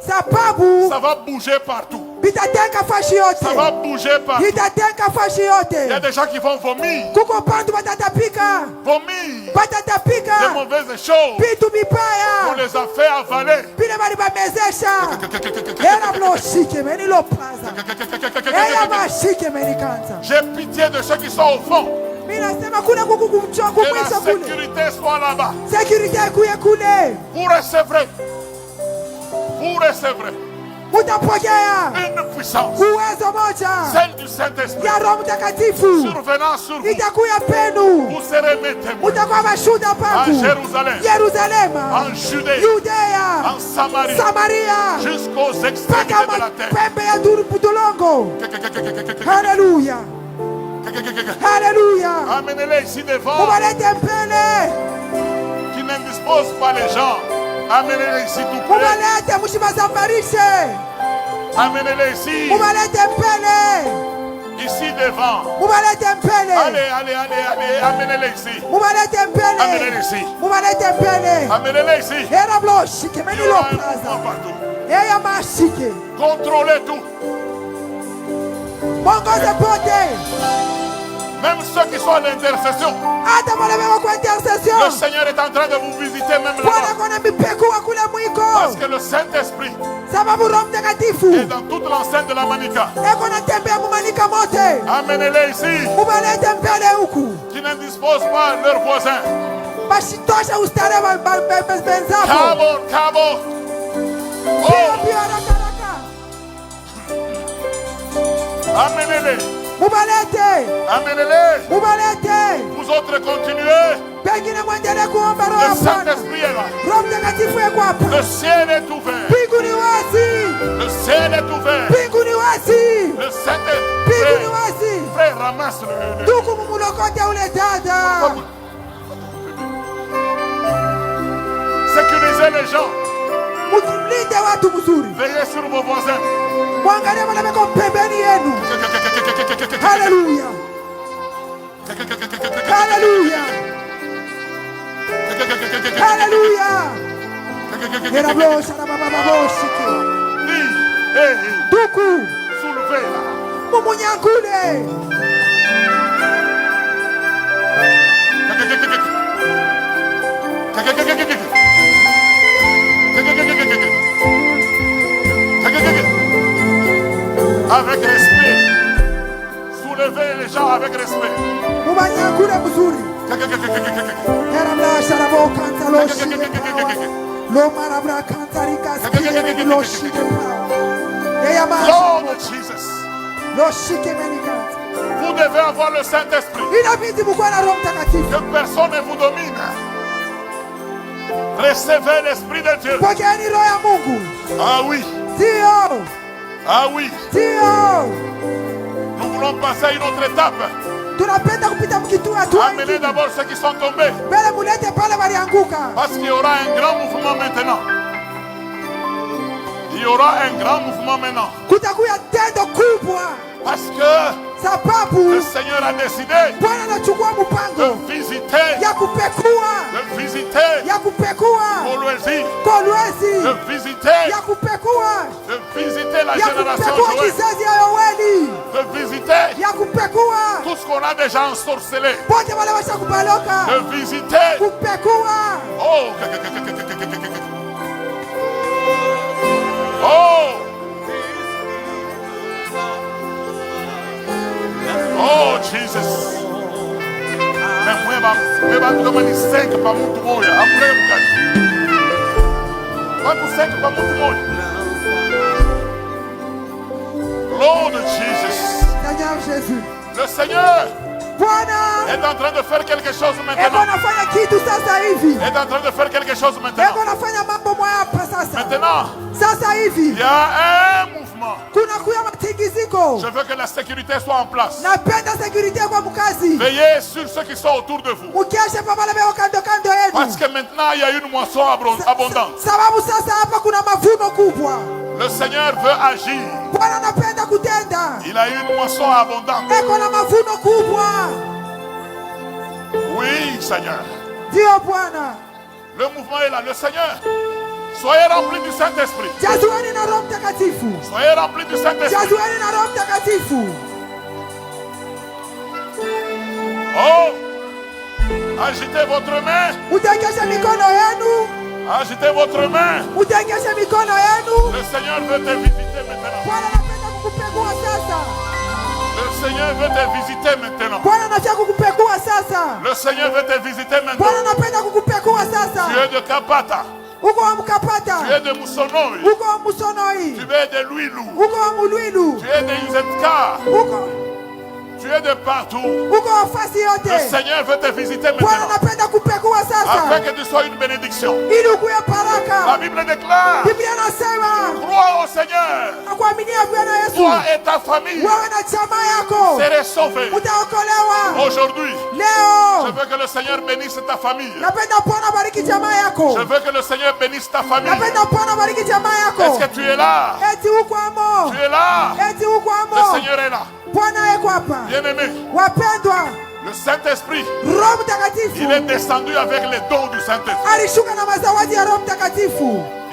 Sababu ça va bouger partout. bitatenga fashi Ça va yote. bouger partout. Bitatenga fashi Il y a yote. des gens qui vont vomir. Kuko bantu batatapika. Vomir Batatapika. des mauvaises choses Vitu qu'on vibaya. les a fait avaler. Vile balibamezesha. Era bloshike meni lopaza. Eya mashike meni kanza. J'ai pitié de ceux qui sont au fond. Mimi nasema kule kuku kumchoa Que la kumwisho kule. sécurité soit là-bas. Security kuye kule. Vous recevrez. Vous recevrez Mutapokea une puissance. uwezo moja Celle du Saint-Esprit. ya Roho Mtakatifu. Survenant sur vous. Itakuya penu. Vous serez mes témoins. Mutakuwa mashuhuda En pangu. Jérusalem. Yerusalema. En Judée. Yudea. En Samarie. Samaria. Jusqu'aux extrémités Mpaka de la terre. mapembe ya budulongo. Haleluya. Haleluya. Amenez-les ici devant. Mubalete mbele. Qui n'indisposent pas les gens. Amenez-les ici tout près. Mubalete mushibasambarishe. Amenez-les ici. Mubalete mbele. Ici devant. Mubalete mbele. Allez, allez, allez, allez. Amenez-les ici. Mubalete Amenez-les mbele. ici. Mubalete mbele. Amenez-les ici. Era bloshike Il meni y aura un lopaza. mouvement partout. Eya mashike. Contrôlez tout. Mongoze pote. Même ceux qui sont à l'intercession. Hata wale wako kwa Le intercession. Seigneur est en train de vous visiter même Bwana là-bas. kona mipekua kule Parce mwiko. que le Saint-Esprit Sababu Roho est Mtakatifu dans toute l'enceinte de la Manica. eko natembea mumanika mote. Amenez-les ici. Mubalete mbele huku. Qui n'indisposent pas leurs voisins. Bashitosha ustare benzabo. Cabo, cabo. Pio Oh, pio haraka haraka. amenez-les. Mubalete. Amenez-les. Mubalete. Vous autres continuez. Pengine muendelee kuomba roho Le ya Bwana. Saint-Esprit est là. Roho Mtakatifu yuko hapa. Le ciel est ouvert. Mbingu ni wazi. Le ciel est ouvert. Mbingu ni wazi. Le Mbingu ni Saint-Esprit. wazi. Frère, ramasse le. Ndugu mumulokote ule dada. Sécurisez les gens. Mlinde watu mzuri. Veillez sur vos voisins. Mwangalie wale wako pembeni yenu. Haleluya. Haleluya. Haleluya. Era blosha na baba baboshike. Ndugu Soulevez-la. mumunyangule. Avec respect. Soulevez les gens avec respect. Mumanyangule mzuri. Era blosha na bokanza loshike. Lo marabra kanza rikaskile loshike. Eya ma Lord Jesus, loshike menikanta. vous devez avoir le Saint-Esprit. Inabidi mkuwe na Roho Mtakatifu. Que personne ne vous domine. Recevez l'Esprit de Dieu. Pokeeni roho ya Mungu. Ah oui, Ndio. ah oui. Ndio. Nous voulons passer à une autre étape. Amenez d'abord ceux qui sont tombés. Parce qu'il y aura un grand mouvement maintenant. Il y aura un grand mouvement maintenant. Parce que le Seigneur a décidé de visiter Kolwezi, de visiter la génération Joël, de visiter tout ce qu'on a déjà ensorcelé, de visiter Oh Jesus. Mais moi je vais demander 5 par mon tour. Après vous 5 par mon tour. Lord Jesus. Seigneur Jésus. Le Seigneur est en train de faire quelque chose maintenant. Est en train de faire quelque chose maintenant. Maintenant, il y a un mouvement. Je veux que la sécurité soit en place. Veillez sur ceux qui sont autour de vous. Parce que maintenant, il y a une moisson abondante. Le Seigneur veut agir. Il a une moisson abondante. Oui, Seigneur. Le mouvement est là. Le Seigneur. Soyez remplis du Saint-Esprit. Soyez remplis du Saint-Esprit. Oh, agitez votre main. Agitez votre main. Le Seigneur veut te visiter maintenant. Le Seigneur veut te visiter maintenant. Le Seigneur veut te visiter maintenant. Tu es de Kapata. Tu es de Musonoi. Tu es de Luilu. Tu es de Izetka. Tu es de partout. Le Seigneur veut te visiter maintenant. Afin que tu sois une bénédiction. La Bible déclare: crois au Seigneur. Toi et ta famille serez sauvés. Aujourd'hui, je veux que le Seigneur bénisse ta famille. Je veux que le Seigneur bénisse ta famille. Est-ce que tu es là? Tu es là? Le Seigneur est là. Bien-aimé, le Saint-Esprit, il est descendu avec les dons du Saint-Esprit.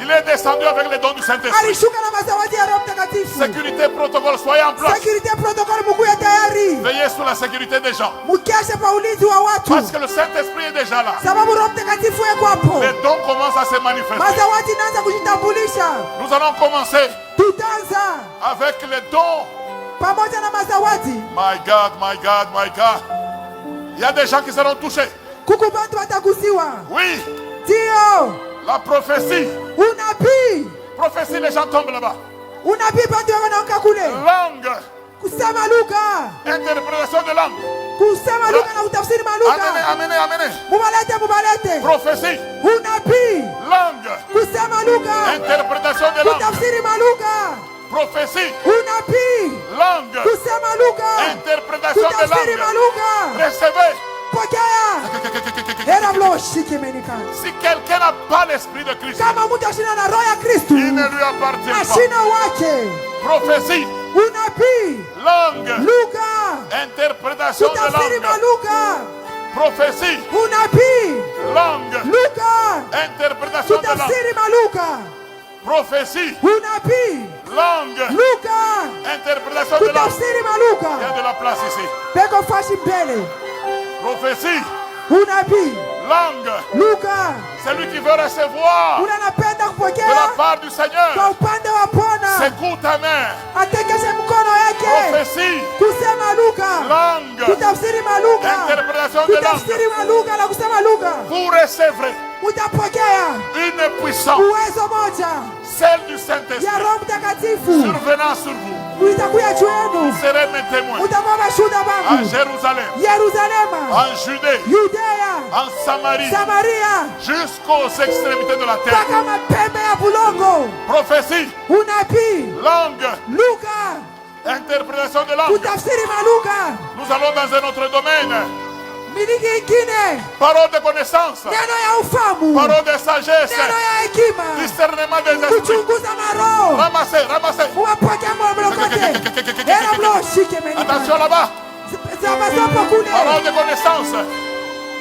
Il est descendu avec les dons du Saint-Esprit. Sécurité, protocole, soyez en place. Veillez sur la sécurité des gens. Parce que le Saint-Esprit est déjà là. Les dons commencent à se manifester. Nous allons commencer avec les dons. My God, my God, my God. Il y a des gens qui seront touchés. Oui. La prophétie. Prophétie, les gens tombent là-bas. Langue. Interprétation de langue. Amenez. Prophétie. Langue. Interprétation de langue. Prophétie. Langue. Interprétation de langue. Recevez. Si quelqu'un n'a pas l'esprit de Christ, il ne lui appartient pas. Prophétie. Langue. Interprétation de langue. Prophétie. Langue. Interprétation de langue. Prophétie. Langue. Interprétation de langue. Il y a de la place ici. Prophétie. Langue. Celui qui veut recevoir de la part du Seigneur, secoue ta main. Prophétie. Langue. Interprétation de langue. Vous recevrez une puissance, celle du Saint-Esprit, survenant sur vous. Vous serez mes témoins à Jérusalem, en Judée, en Samarie, jusqu'aux extrémités de la terre. Prophétie. Langue. Interprétation de langue. kutafsiri malugha. Nous allons dans un autre domaine. Miliki ingine, Parole de connaissance. neno ya ufamu, Parole de sagesse. neno ya hekima, Discernement des esprits. kuchunguza maroho. Ramassez, ramassez. Uwapokea mlokote. Era mloshike meni. Attention là-bas. Zabazapo kule. Parole de connaissance.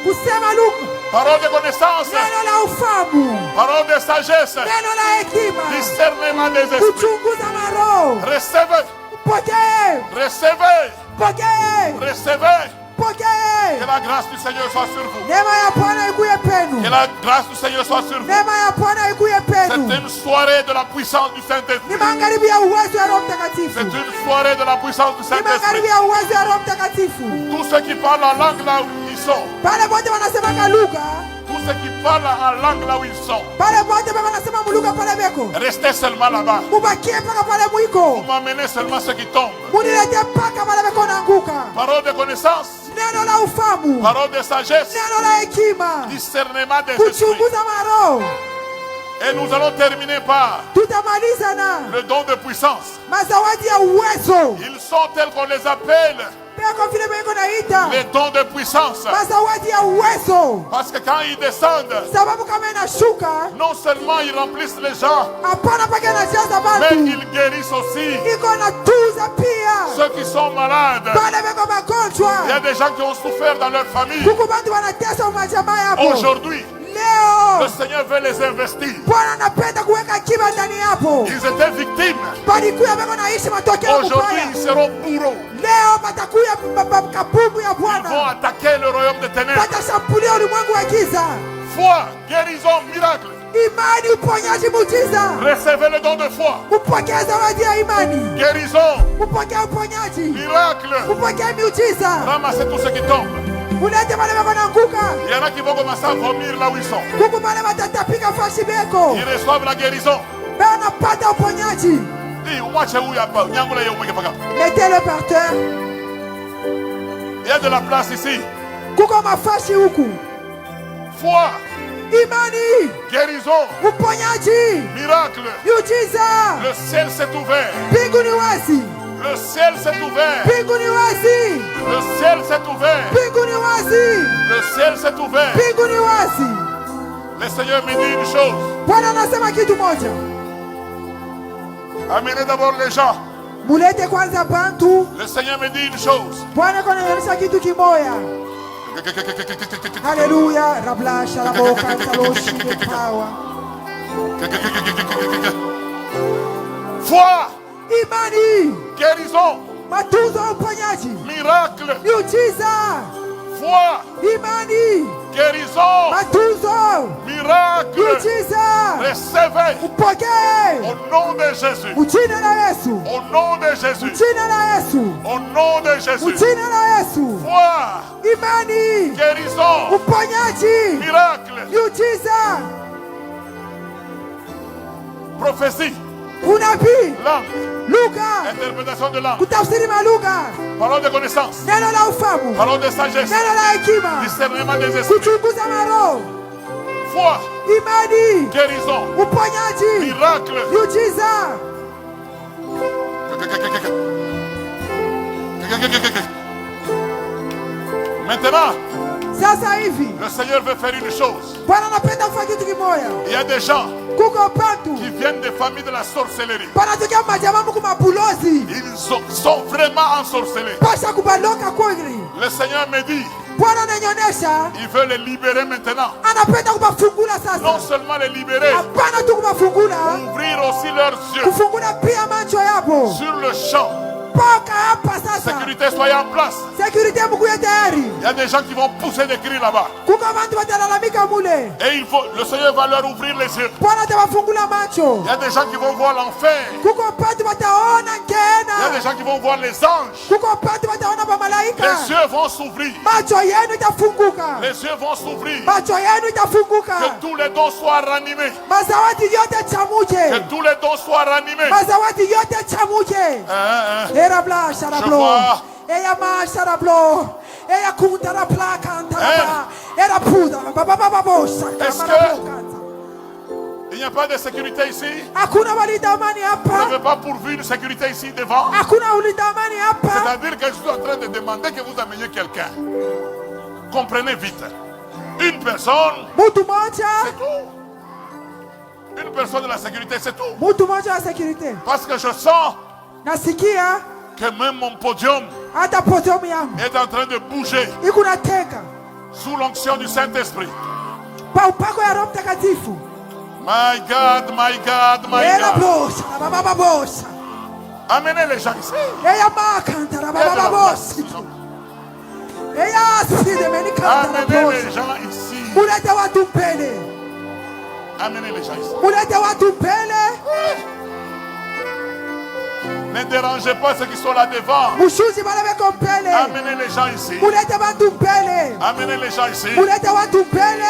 Kusema lugha. Parole de connaissance. Neno la ufamu. Parole de sagesse. Neno la hekima. Discernement des esprits. Kuchunguza maroho. Recevez. Pokee. Recevez. Pokee. Recevez. Pokee. Que la grâce du Seigneur soit sur vous. Neema ya Bwana ikuye penu. Que la grâce du Seigneur soit sur vous. Neema ya Bwana ikuye C'est penu. une soirée de la puissance du Ni Saint-Esprit. magharibi ya uwezo wa Roho Mtakatifu. C'est une soirée de la puissance du Ni Saint-Esprit. magharibi ya uwezo wa Roho Mtakatifu. Tous ceux qui parlent en langue là où ils sont. Pale wote wanasemanga lugha. Tous ceux qui parlent en langue là où ils sont. Pale wote wanasema mulugha pale beko. Restez seulement là-bas. Mubakie mpaka pale mwiko. Vous m'amenez seulement ceux qui tombent. Munilete mpaka pale beko naanguka. Parole de connaissance. Neno la ufamu. Parole de sagesse. Neno la hekima. Discernement des esprits. Kuchunguza maroho. Et nous allons terminer par Tutamaliza na le don de puissance. mazawadi ya uwezo. Ils sont tels qu'on les appelle Beko vile beko naita. les dons de puissance. Mazawadi ya uwezo. Parce que quand ils descendent, Sababu kama inashuka, non seulement ils remplissent les gens, hapana pake anajaza mais bantu. ils guérissent aussi Iko na tuza pia. ceux qui sont malades. Pale beko magonjwa. Il y a des gens qui ont souffert dans leur famille. Kuku bantu wanatesa umajamaa yapo. Aujourd'hui, Leo le Seigneur veut les investir. Bwana anapenda kuweka akiba ndani yapo. Ils étaient victimes. Balikuya beko naishi matokeo Aujourd'hui, mabaya. ils seront bourreaux. Leo patakuya kabubu ya Ils vont Bwana. attaquer le royaume des ténèbres. Patashambulia ulimwengu wa giza. Foi, guérison, miracle. Imani, uponyaji, muujiza. Recevez le don de foi. Upokee zawadi ya imani. Guérison, Upokee uponyaji. miracle. Upokee miujiza. Ramassez tous ceux qui tombent. Ulete wale beko naanguka. Il y en a qui vont commencer à vomir là où ils sont. Kuku wale watatapika fashi beko. Ils reçoivent la guérison. Wanapata uponyaji. Dis, umwache huyu hapa, nyangula yeye umweke paka. Mettez-le par terre. Il y a de la place ici. Kuko mafashi huku. Foi, Imani, guérison, uponyaji, miracle. miujiza. Le ciel s'est ouvert. Mbingu ni wazi. Le ciel s'est ouvert. Mbingu ni wazi. Le ciel s'est ouvert. Mbingu ni wazi. Le ciel s'est ouvert. Mbingu ni wazi. Le Seigneur me dit une chose. Bwana anasema kitu moja. Amenez d'abord les gens. Mulete kwanza bantu. Le Seigneur me dit une chose. Bwana kanaonyesha kitu kimoya. Haleluya. Rablasha raboka taloshi power. Foi, Imani, guérison, matunzo, uponyaji, miracle. miujiza. Foi, Imani, guérison, matunzo, miracle. miujiza. Recevez Upokee. au nom de Jésus. Jina la Yesu. Au nom de Jésus. Jina la Yesu. Au nom de Jésus. Jina la Yesu. Foi, Imani, guérison, uponyaji, miracle. miujiza, Prophétie, unabii, langue, lugha, interprétation de langue, kutafsiri malugha, parole de connaissance, neno la ufahamu, parole de sagesse, neno la hekima, discernement des esprits, kuchunguza maroho, foi, imani, guérison, uponyaji, miracle. miujiza. Maintenant, Sasa hivi le Seigneur veut faire une chose. Bwana anapenda kufanya kitu kimoja. Il y a des gens Kuko bantu qui viennent des familles de la sorcellerie. banatokea majamaa muku mabulozi Ils sont vraiment ensorcelés. pasha kubaloka kweli. Le Seigneur me dit, Bwana ananionyesha il veut les libérer maintenant. anapenda kubafungula Non sasa. seulement les libérer, Hapana tu kubafungula, ouvrir aussi leurs yeux kufungula pia macho yapo. sur le champ. Poka hapa sasa. Sécurité, soyez en place. Security mkuye tayari. Il y a des gens qui vont pousser des cris là-bas. Kuko bantu watalalamika mule. Et le Seigneur va leur ouvrir les yeux. Bwana atawafungula macho. Il y a des gens qui vont voir l'enfer. Kuko bantu wataona Il y a des ngena. gens qui vont voir les anges. Kuko bantu wataona bamalaika. Les yeux vont s'ouvrir. Macho yenu itafunguka. Les yeux vont s'ouvrir. Macho yenu itafunguka. Que tous les dons soient ranimés. Mazawadi yote Que chamuje. tous les dons soient ranimés. Mazawadi yote chamuje. Era bla sharablo. vois. Eya ma sharablo. Eya kunta la plaka antaraba. Era puda. Baba baba bo shaka. Est-ce Il n'y a pas de sécurité ici. Hakuna walinda amani Vous hapa. n'avez pas pourvu une sécurité ici devant. Hakuna ulinda amani hapa. C'est-à-dire que je suis en train de demander que vous ameniez quelqu'un. Comprenez vite. Une personne, Mtu moja. c'est tout. Une personne de la sécurité, c'est tout. Mtu moja wa sécurité. Parce que je sens Nasikia que même mon podium hata podium yangu est en train de bouger iko nateka sous l'onction du Saint-Esprit. pa upako ya Roho Mtakatifu. My God, my God, my Ela God. bosha na baba bosha. Amenez les gens ici. Eya makanta na Il y a de baba la place. bosha. Eya side meni kanta na Amenez les bosha. gens ici. Mulete watu mbele. Amenez les gens ici. Mulete watu mbele. Ne dérangez pas ceux qui sont là devant. Mushuzi bale beko mbele. Amenez les gens ici. Mulete watu mbele. Amenez les gens ici. Mulete watu mbele.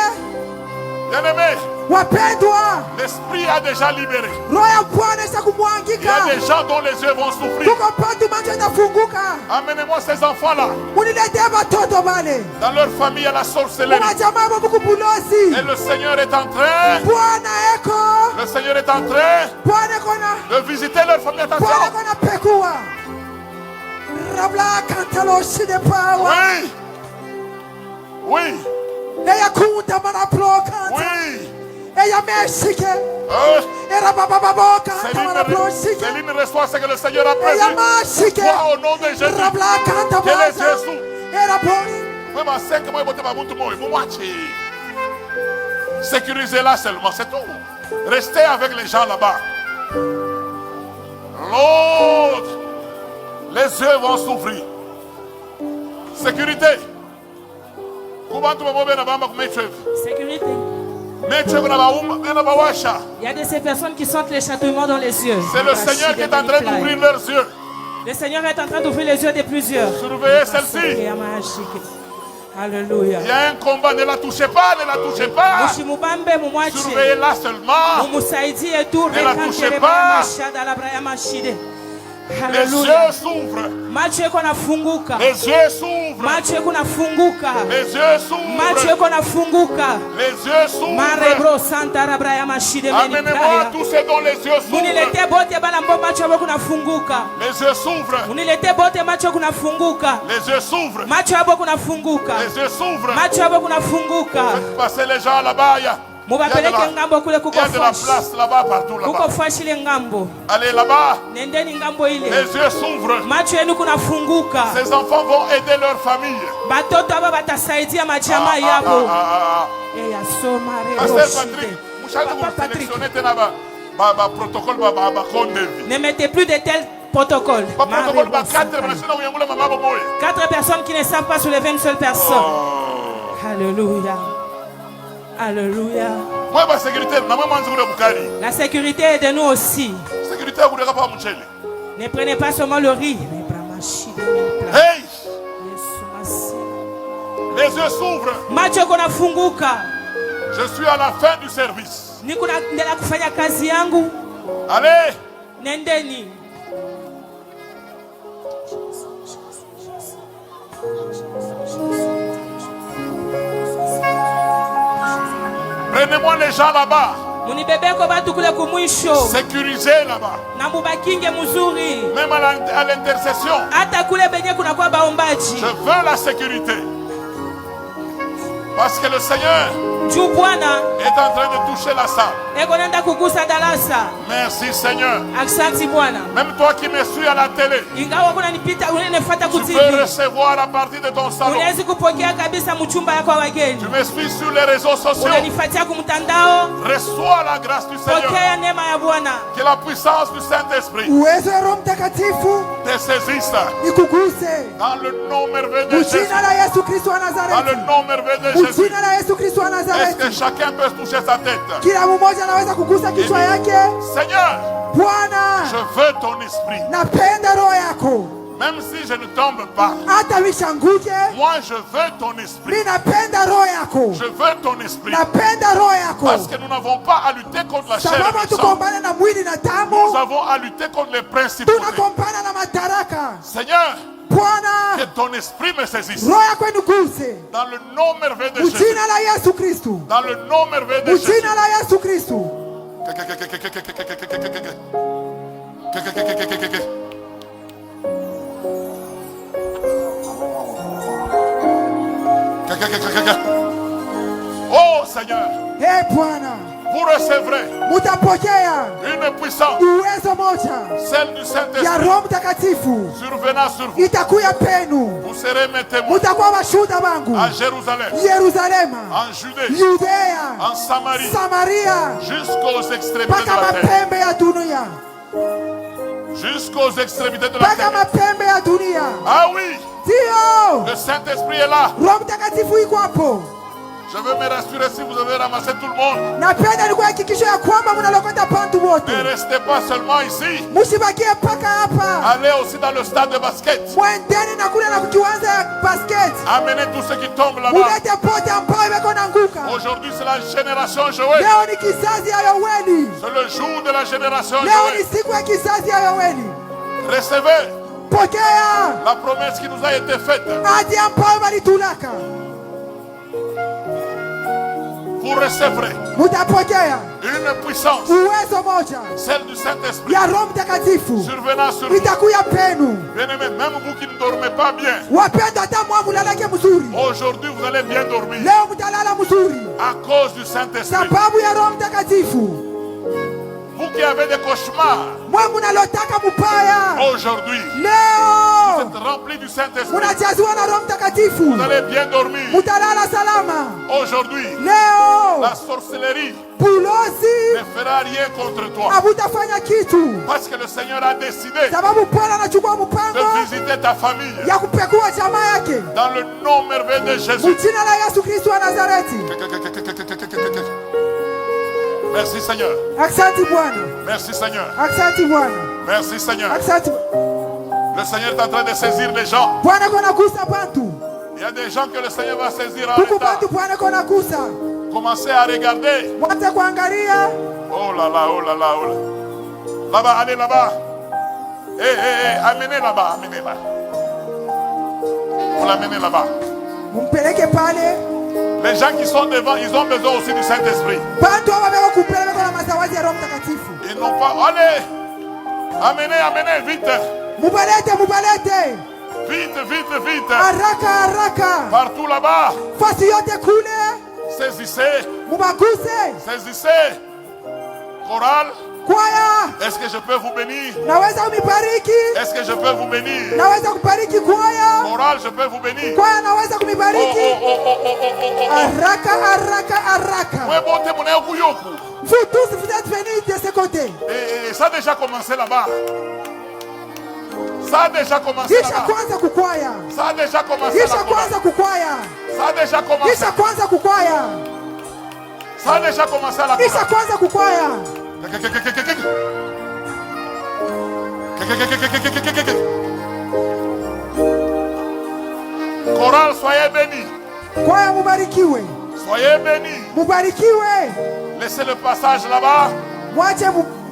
Bien-aimés, Wapendwa, l'Esprit a déjà libéré. roho ya Bwana isa Il y a kumwangika. des gens dont les yeux vont souffrir. Tuko patu macho itafunguka. Amenez-moi ces enfants-là. Muniletee watoto bale. Dans leur famille, il y a la sorcellerie. Mumajamaa mwa bukubulozi. Et le Seigneur est en train, Bwana eko. le Seigneur est en train Bwana eko na. de visiter leur famille. Bwana Attention. eko na pekua. Rabla kantalo shide pawa. Oui. Oui. Eya kunda mana bloka. Oui. Eya meshike. Oh, Era baba baba kanta mana bloshike. Céline reçoit ce que le Seigneur a Eya prévu. mashike. Toi, au nom de Jésus. Rabla kanta Que les baba. yeux s'ouvrent. Era boss. Même à 5 mois, sécurisez-la seulement, c'est tout. Restez avec les gens là-bas. L'autre, les yeux vont s'ouvrir. Sécurité. Sécurité. Il y a de ces personnes qui sentent les chatouillements dans les yeux. C'est le Seigneur qui est en train d'ouvrir leurs yeux. Le Seigneur est en train d'ouvrir les yeux de plusieurs. Surveillez celle-ci. Alléluia. Il y a un combat, ne la touchez pas, ne la touchez pas. Surveillez-la seulement. Ne la touchez pas. Les yeux s'ouvrent. Les yeux s'ouvrent. Les yeux s'ouvrent. Les yeux s'ouvrent. Amenez-moi tous ceux dont les yeux s'ouvrent. Les yeux s'ouvrent. Les yeux s'ouvrent. Les yeux s'ouvrent. Faites passer les gens là-bas. Il y a de la place là-bas, partout là-bas. Allez là-bas. Les yeux s'ouvrent. Ces enfants vont aider leur famille. Pasteur Patrick, ne mettez plus de tels protocoles. 4 personnes qui ne savent pas soulever une seule personne. Alléluia. Alléluia. La sécurité est de nous aussi. Ne prenez pas seulement le riz. Hey! Les yeux s'ouvrent. Je suis à la fin du service. Allez. Prenez-moi les gens là-bas. Sécurisez là-bas. Même à l'intercession. Je veux la sécurité. Parce que le Seigneur est en train de toucher la salle. Merci Seigneur. Même toi qui me suis à la télé, tu peux recevoir à partir de ton salon. Tu me suis sur les réseaux sociaux. Reçois la grâce du Seigneur. Que la puissance du Saint-Esprit te saisisse. Dans le nom merveilleux de Jésus. Dans le nom merveilleux de Jésus. Est-ce que chacun peut toucher sa tête? Seigneur, je veux ton esprit. Même si je ne tombe pas, moi je veux ton esprit. Je veux ton esprit. Parce que nous n'avons pas à lutter contre la chair et le sang. Nous avons à lutter contre les principautés. Seigneur, que ton esprit me saisisse. Dans le nom merveilleux de Jésus. Dans le nom merveilleux de Jésus. Oh Seigneur, vous recevrez une puissance, celle du Saint-Esprit, survenant sur vous. Vous serez mes témoins à Jérusalem, en Judée, en Samarie, jusqu'aux extrémités de la terre. Jusqu'aux extrémités de la terre. Ah oui, le Saint-Esprit est là. Je veux me rassurer si vous avez ramassé tout le monde. Ne restez pas seulement ici. Allez aussi dans le stade de basket. Amenez tous ceux qui tombent là-bas. Aujourd'hui c'est la génération Joël. C'est le jour de la génération Joël. Recevez la promesse qui nous a été faite. Vous recevrez une puissance, celle du Saint-Esprit, survenant sur vous. Bien-aimés, même vous qui ne dormez pas bien, aujourd'hui vous allez bien dormir à cause du Saint-Esprit. Vous qui avez des cauchemars, aujourd'hui, vous êtes remplis du Saint-Esprit. Vous allez bien dormir. Aujourd'hui, la sorcellerie ne fera rien contre toi. Parce que le Seigneur a décidé de visiter ta famille. Dans le nom merveilleux de Jésus. Merci Seigneur. Merci Seigneur. Merci Seigneur. Le Seigneur est en train de saisir les gens. Il y a des gens que le Seigneur va saisir en retard. Commencez à regarder. Oh là là, oh là là, oh là. Là-bas, allez là-bas. Amenez là-bas, amenez là. Vous l'amenez là-bas. Les gens qui sont devant, ils ont besoin aussi du Saint-Esprit. Ils n'ont pas... Allez, amenez, vite. Vite. Partout là-bas. Saisissez. Chorale. Est-ce que je peux vous bénir? Est-ce que je peux vous bénir? Chorale, je peux vous bénir. Vous tous, vous êtes venus de ce côté. Et ça a déjà commencé là-bas. Ça a déjà commencé là-bas. Ça a déjà commencé là-bas. Ça a déjà commencé. Ça a déjà commencé à la Chorale, soyez bénis. Soyez bénis. Laissez le passage là-bas.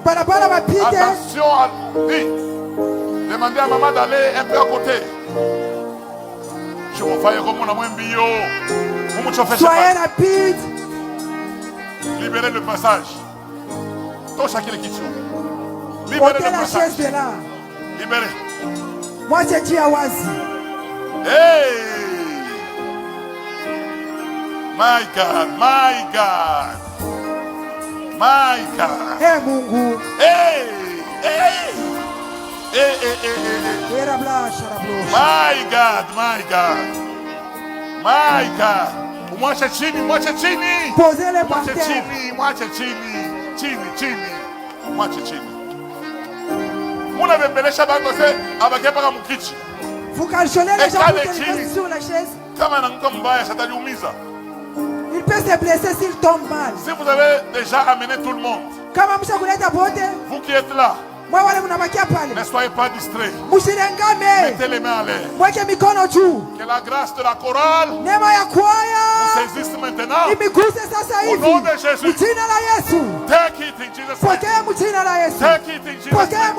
Attention à lui. Demandez à maman d'aller un peu à côté. Je vous fais comme on a moins bio. Soyez rapide. Libérez le passage. Libérez le passage. Libérez. Hey! My God. Hey, Mungu. Hey! My God. Mwache chini. Posez-les par terre. Mwache chini. Muna bembelesha bango se abakepa kama mkichi. Vous calculez les gens qui sur la chaise. Kama anaanguka mbaya sataliumiza. Il peut se blesser s'il tombe mal. Si vous avez déjà amené tout le monde, vous qui êtes là, ne soyez pas distraits. Mettez les mains à l'air. Que la grâce de la chorale vous saisisse maintenant. Au nom de Jésus. Take it in Jesus' name. Take it in Jesus' name.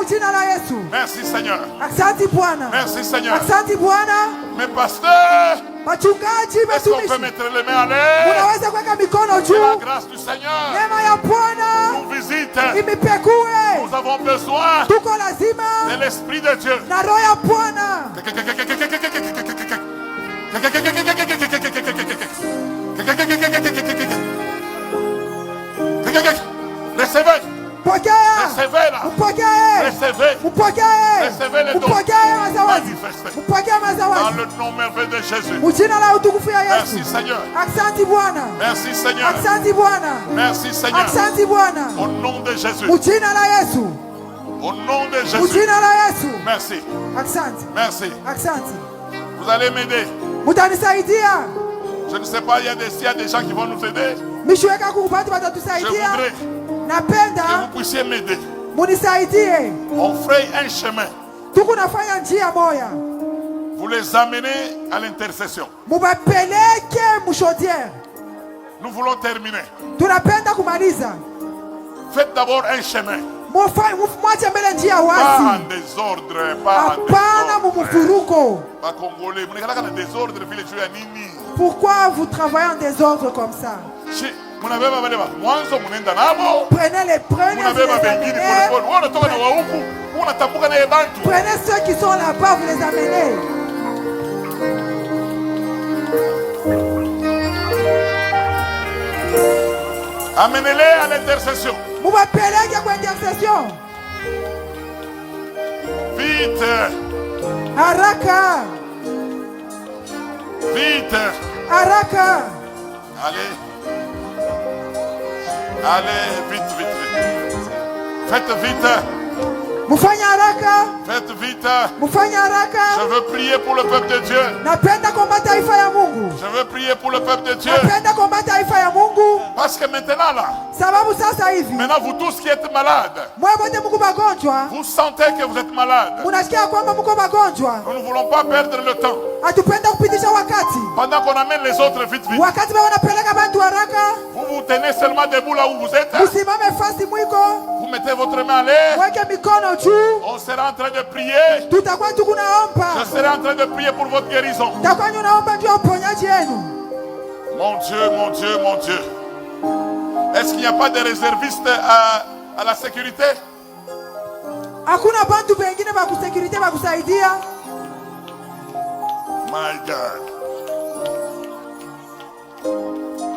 Merci Seigneur. Merci Seigneur. Mes pasteurs, est-ce qu'on peut mettre les mains à l'air? Que la grâce du Seigneur nous visite. agite. Nous avons besoin de l'Esprit de Dieu. Recevez. Recevez-la. Recevez les dons. Manifestez. Dans le nom merveilleux de Jésus. Merci Seigneur. Merci Seigneur. Merci Seigneur. Au nom de Jésus. Au nom de Jésus. Merci. Merci. Vous allez m'aider. Je ne sais pas, il y a des gens qui vont nous aider. Je voudrais que vous puissiez m'aider. On ferait un chemin. Vous les amenez à l'intercession. Nous voulons terminer. Faites d'abord un chemin. Pas en désordre, pas congolais. Pourquoi vous travaillez en désordre comme ça? Prenez les Prenez ceux qui sont là-bas, vous les amenez. Amenez-les à l'intercession. Vite. Araka. Vite. Araka. Allez. Allez, vite, vite, vite. Faites vite. Faites vite. Je veux prier pour le peuple de Dieu. Je veux prier pour le peuple de Dieu. Parce que maintenant là, maintenant vous tous qui êtes malades, vous sentez que vous êtes malade. Nous ne voulons pas perdre le temps. Pendant qu'on amène les autres vite vite, vous vous tenez seulement debout là où vous êtes. Vous mettez votre main à l'air. On sera en train de prier. Je serai en train de prier pour votre guérison. Mon Dieu, mon Dieu, mon Dieu. Est-ce qu'il n'y a pas de réservistes à la sécurité? My God.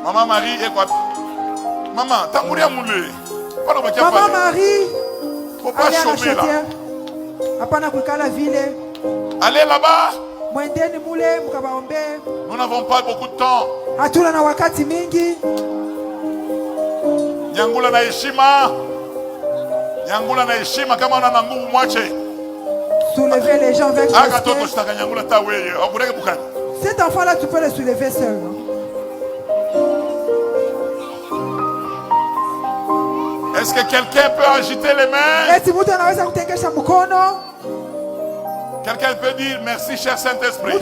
Maman Marie est quoi? Maman, t'as mouru à mouler. Maman Marie. Faut pas chômer là. Allez là-bas. Nous n'avons pas beaucoup de temps. Nyangula na heshima. Nyangula na heshima kama una nguvu mwache. Soulevez les gens avec respect. Cet enfant-là, tu peux le soulever seul. Est-ce que quelqu'un peut agiter les mains? Quelqu'un peut dire merci cher Saint-Esprit. Tu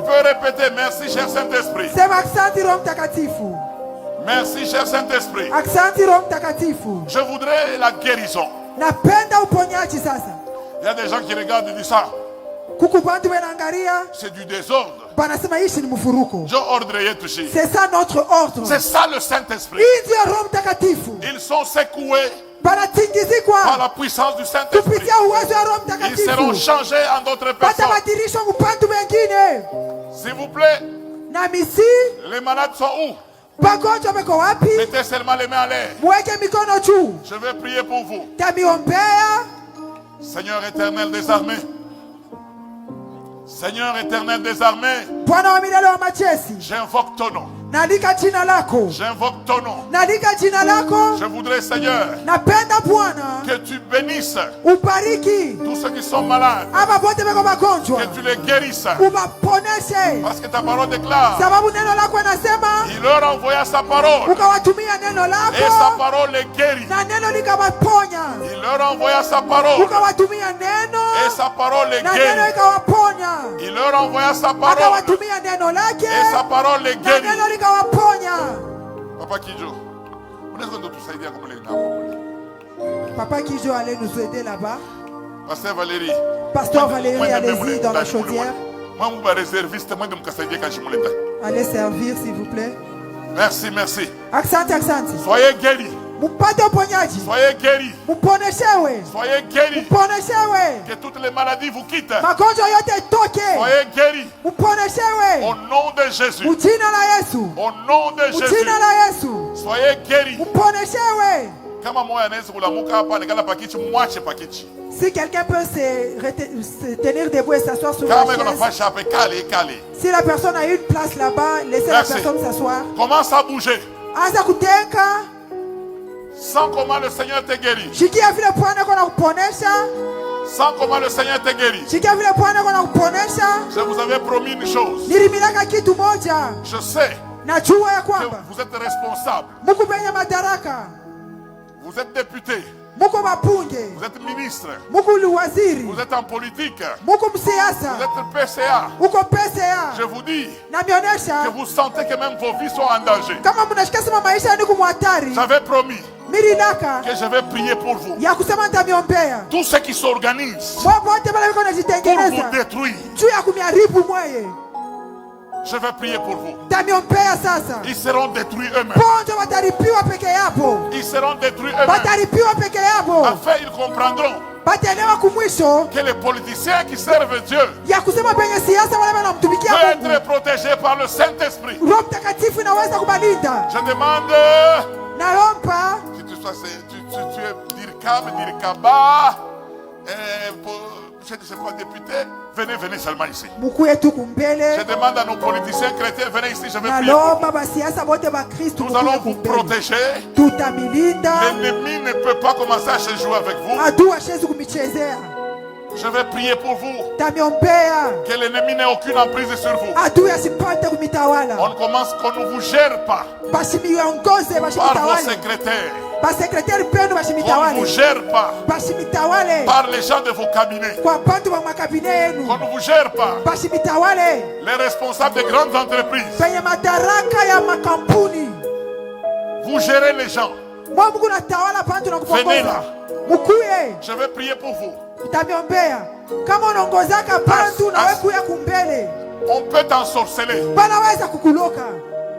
peux répéter merci cher Saint-Esprit. Merci cher Saint-Esprit. Je voudrais la guérison. Il y a des gens qui regardent et disent ça. C'est du désordre. C'est ça notre ordre. C'est ça le Saint-Esprit. Ils sont secoués par la puissance du Saint-Esprit. Ils seront changés en d'autres personnes. S'il vous plaît, les malades sont où? Mettez seulement les mains à l'air. Je vais prier pour vous. Seigneur éternel des armées. Seigneur éternel des armées. J'invoque ton nom. J'invoque ton nom. Je voudrais, Seigneur, que tu bénisses tous ceux qui sont malades, que tu les guérisses, parce que ta parole déclare, il leur envoya sa parole et sa parole les guérit. Il leur envoya sa parole et sa parole les guérit. Il leur envoya sa parole et sa parole les guérit. Papa Kijo, Papa Kijo allait nous aider là-bas. Pasteur Valérie. Pasteur Valérie, allez-y dans la chaudière. Allez servir s'il vous plaît. Merci, merci. Accent. Soyez guéris. Mupate uponyaji. Soyez guéris. Muponeshewe. Soyez guéris. Muponeshewe. Que toutes les maladies vous quittent. Magonjwa yote toke. Soyez guéris. Muponeshewe. Au nom de Jésus. Mujina la Yesu. Au nom de Jésus. Mujina la Yesu. Soyez guéris. Muponeshewe. Kama moya anaweza kulamuka hapa nikala pakichi mwache pakichi. Si quelqu'un peut se tenir debout et s'asseoir sur la Kama iko chaise. nafasi hapa kale. Si la personne a une place là-bas, laissez la personne s'asseoir. Commence à bouger. Anza kutenka. Sans comment le Seigneur te guérit. Shikia vile Bwana kona kuponesha. Sans comment le Seigneur te guérit. Shikia vile Bwana kona kuponesha. Je vous avais promis une chose. Nilimilaka kitu moja. Je sais Najua ya que kwamba vous êtes responsable. muko benye madaraka. Vous êtes député. Muko mapunge. Vous êtes ministre. Muko liwaziri. Vous êtes en politique. Muko Vous msiasa. êtes PCA. Muko PCA. Je vous dis Namionesha que vous sentez que même vos vies sont en danger. kama mnashika sema maisha ni kumhatari. J'avais promis Mirilaka que je vais prier pour vous. ya kusema nitamiombea. Tous ceux qui s'organisent Wapo wote wale wako pour vous wanajitengeneza détruire, juu ya kumiharibu mweye. je vais prier pour vous. Tamiombea sasa. Ils seront détruits eux-mêmes. Ponjo wataripiwa peke yapo. Ils seront détruits eux-mêmes. Wataripiwa peke yapo. Enfin, ils comprendront Bataelewa kumwisho que les politiciens qui servent Dieu ya kusema penye siasa wale wanamtumikia peuvent Mungu. être protégés par le Saint-Esprit. Roho Mtakatifu inaweza kubalinda. Je demande, Naomba si tu es Dirkaba, je ne sais pas, député, venez seulement ici. mukuye tu Je kumbele. demande à nos politiciens chrétiens, venez ici, je vais prier pour Nalomba basiasa bote ba Kristo vous. Nous allons mukuye vous kumbele. protéger. Tutamilinda. L'ennemi ne peut pas commencer à se jouer avec vous. Adui hashezi kumichezea. Je vais prier pour vous. Tamiombea. Que l'ennemi n'ait aucune emprise sur vous. Adui asipate kumitawala. Qu'on ne vous gère pas Bashimiongoze par vos bashimitawale. secrétaires. Basekretari penu Qu'on ne bashimitawale. vous gère pas Bashimitawale. par les gens de vos cabinets. Kwa bantu ba makabine yenu. Qu'on ne vous gère pas Bashimitawale. les responsables de grandes entreprises. Penye madaraka ya makampuni. Vous gérez les gens. Mwa Mungu natawala bantu na Venez kufongoza. là. Mukuye. Je vais prier pour vous. Tamiombea. Kama unaongozaka bantu na wewe kuya kumbele. On peut t'ensorceler. Banaweza kukuloka.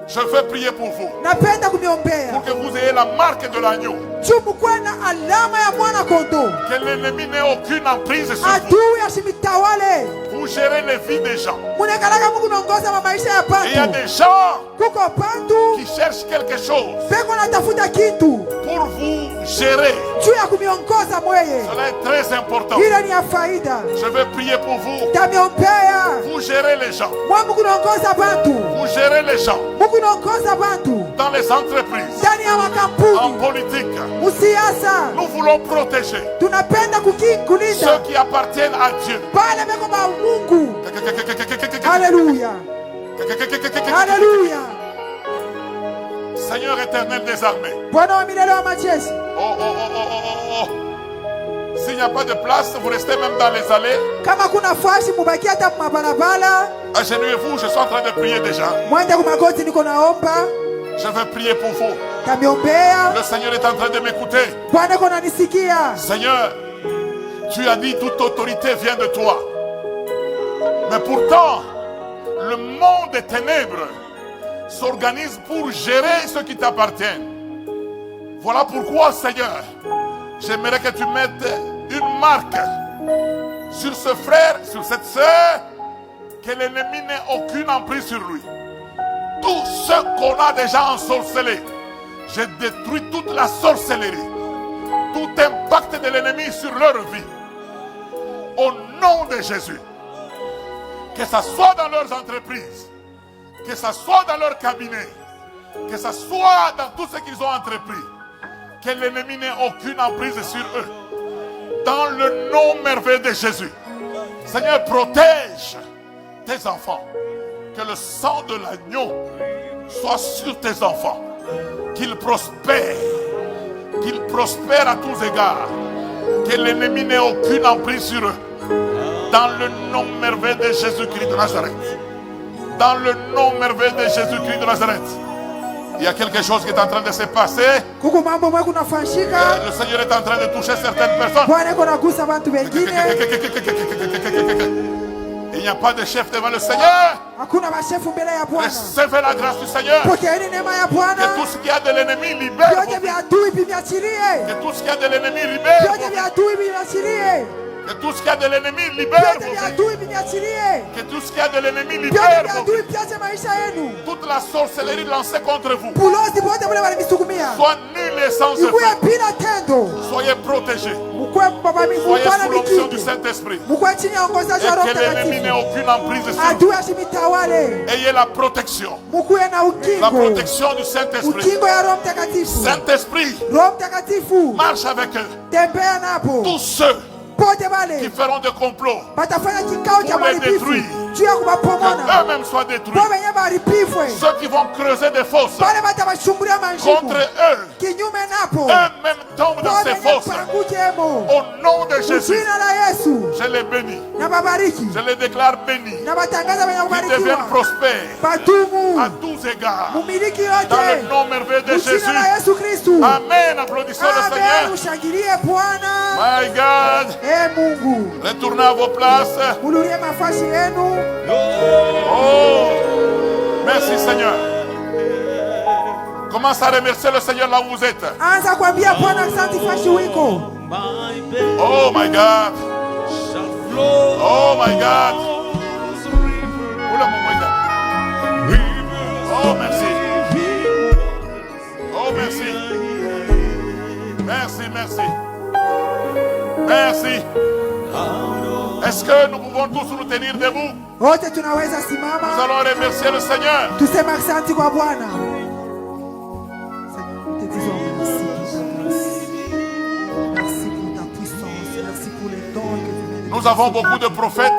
Je vais prier pour vous. Napenda kumiombea. Pour que vous ayez la marque de l'agneau. Chumukwe na alama ya mwana kondo. Que l'ennemi n'ait aucune emprise sur vous. Adui ashimitawale. Vous gérez les vies des gens. Munekalaka Mungu naongoza ma maisha ya Et il y a bantu. des gens Kuko bantu qui cherchent quelque chose beko natafuta kitu pour vous gérer. juu ya kumiongoza mweye. Cela est très important. Ile ni ya faida. Je vais prier pour vous. Tamiombea. Vous gérez les gens. Mwa Mungu naongoza bantu. Vous gérez les gens Mungu naongoza bantu dans les entreprises, ndani ya en makampuni, politique. musiasa. Nous voulons protéger Tunapenda ceux kulinda qui appartiennent à Dieu. pale beko ba Mungu. Haleluya. Haleluya. Seigneur éternel des armées. Bwana wa milele wa majeshi. Oh. S'il n'y a pas de place, vous restez même dans les allées. Kama kuna fwashi mubaki hata mabarabara. Agenouillez-vous, je suis en train de prier déjà. Mwende kumagoti niko naomba. Je vais prier pour vous. Tamiombea. Le Seigneur est en train de m'écouter. Bwana kona nisikia. Seigneur, tu as dit toute autorité vient de toi. Mais pourtant, le monde des ténèbres s'organise pour gérer ce qui t'appartient. Voilà pourquoi, Seigneur, j'aimerais que tu mettes une marque sur ce frère, sur cette sœur, que l'ennemi n'ait aucune emprise sur lui. Tous ceux qu'on a déjà ensorcelés, je détruis toute la sorcellerie, tout impact de l'ennemi sur leur vie. Au nom de Jésus, que ça soit dans leurs entreprises, que ça soit dans leur cabinet, que ça soit dans tout ce qu'ils ont entrepris, que l'ennemi n'ait aucune emprise sur eux. Dans le nom merveilleux de Jésus, Seigneur, protège tes enfants. Que le sang de l'agneau soit sur tes enfants. Qu'ils prospèrent à tous égards. Que l'ennemi n'ait aucune emprise sur eux. Dans le nom merveilleux de Jésus-Christ de Nazareth. Dans le nom merveilleux de Jésus-Christ de Nazareth. Il y a quelque chose qui est en train de se passer. Le Seigneur est en train de toucher certaines personnes. Il n'y a pas de chef devant le Seigneur. Hakuna mashefu mbele ya Bwana. Recevez la grâce du Seigneur. Pokeeni neema ya Que Bwana. tout ce qu'il y a de l'ennemi libère. Vyote vya adui vimeachilie. Que tout ce qu'il y a de l'ennemi libère. Vyote vya adui vimeachilie. Que tout ce qu'il y a de l'ennemi libère. Vyote vya adui vimeachilie. Que tout ce qu'il y a de l'ennemi Vyote libère. vya adui viache maisha yenu. Toute la sorcellerie lancée contre vous Bulozi bote bule walimisukumia. soit nulle et sans Ikuye effet. bila tendo. Soyez protégés. Mukwe baba mi Soyez mukwana sous l'onction du mikini. Saint-Esprit. Mukwe chini ya ongozaji wa Et Roho que l'ennemi n'ait Mtakatifu. aucune emprise sur vous. Adui asimitawale. Ayez la protection. Mukue na La ukingo. protection du Saint-Esprit. Ukingo ya Roho Mtakatifu. Saint-Esprit, Roho Mtakatifu. marche avec eux. Tembea napo. Tous ceux Pote qui bale. feront des complots, Batafanya kikao cha Pour les maharibifu. détruire. Juu ya kubapomona. eux-mêmes soient détruits. Bo benye baharibifwe. Ceux qui vont creuser des fosses Bale batabashungulia manjimu. contre eux, Kinyume napo. eux-mêmes tombent Bo dans ces benye fosses. pangukemo. Au nom de Jésus, Jina la Yesu. je les bénis. Na babariki. Je les déclare bénis. Na batangaza benye Qu'ils kubarikiwa. deviennent prospères Batumu. à tous égards. Mumiliki Dans le yote. nom merveilleux de Jésus. Jina la Yesu Kristu. Amen. Applaudissons le Amen. Seigneur. Ushangilie Bwana. My God. Mungu. Retournez à vos places. Mululie mafashi yenu. Oh, merci Seigneur. Commence à remercier le Seigneur là où vous êtes. Anza kuambia Bwana asante fashi wiko. Oh my God. Oh my God. Oula, mon God. Oh merci. Oh merci. Merci, merci. Merci. Est-ce que nous pouvons tous nous tenir debout? Wote tunaweza Nous simama. allons remercier le Seigneur. Tuseme asante kwa Bwana. Seigneur, nous te disons merci pour ta grâce. Merci pour ta puissance. Merci pour les dons que tu viens de nous Nous avons beaucoup de prophètes.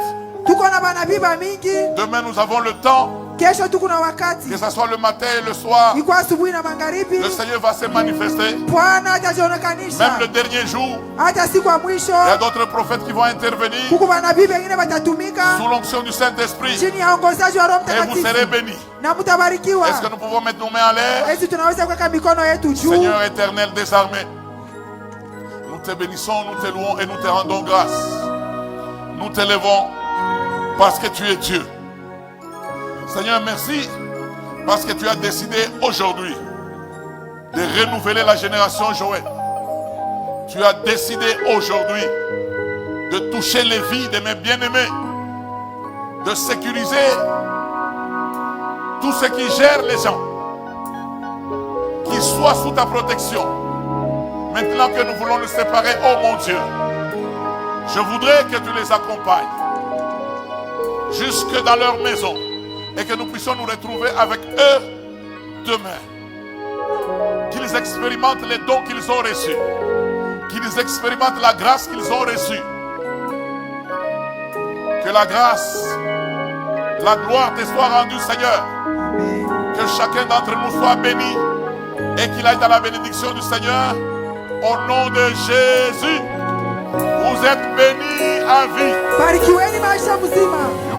Tuko na manabii mingi. Demain, nous avons le temps. Kesho tuko na wakati. Que ce soit le matin et le soir. Iko asubuhi na magharibi. Le Seigneur va se manifester. Bwana atajionekanisha. Même le dernier jour. Hata siku ya mwisho. Il y a d'autres prophètes qui vont intervenir. Kuko manabii wengine watatumika. Sous l'onction du Saint-Esprit. Chini ya ongozaji wa Roho Et vous Mtakatifu. serez bénis. Na mtabarikiwa. Est-ce que nous pouvons mettre nos mains en l'air? Esi tunaweza kuweka mikono yetu juu. Seigneur éternel des armées, nous te bénissons, nous te louons et nous te rendons grâce. Nous t'élevons parce que tu es Dieu. Seigneur, merci parce que tu as décidé aujourd'hui de renouveler la génération Joël. Tu as décidé aujourd'hui de toucher les vies de mes bien-aimés, de sécuriser tout ce qui gère les gens, qu'ils soient sous ta protection. Maintenant que nous voulons nous séparer, oh mon Dieu, je voudrais que tu les accompagnes jusque dans leur maison et que nous puissions nous retrouver avec eux demain. Qu'ils expérimentent les dons qu'ils ont reçus, qu'ils expérimentent la grâce qu'ils ont reçue. Que la grâce, la gloire te soit rendue, Seigneur. Que chacun d'entre nous soit béni et qu'il aille dans la bénédiction du Seigneur. Au nom de Jésus, vous êtes bénis à vie. Barikiweni maisha mzima.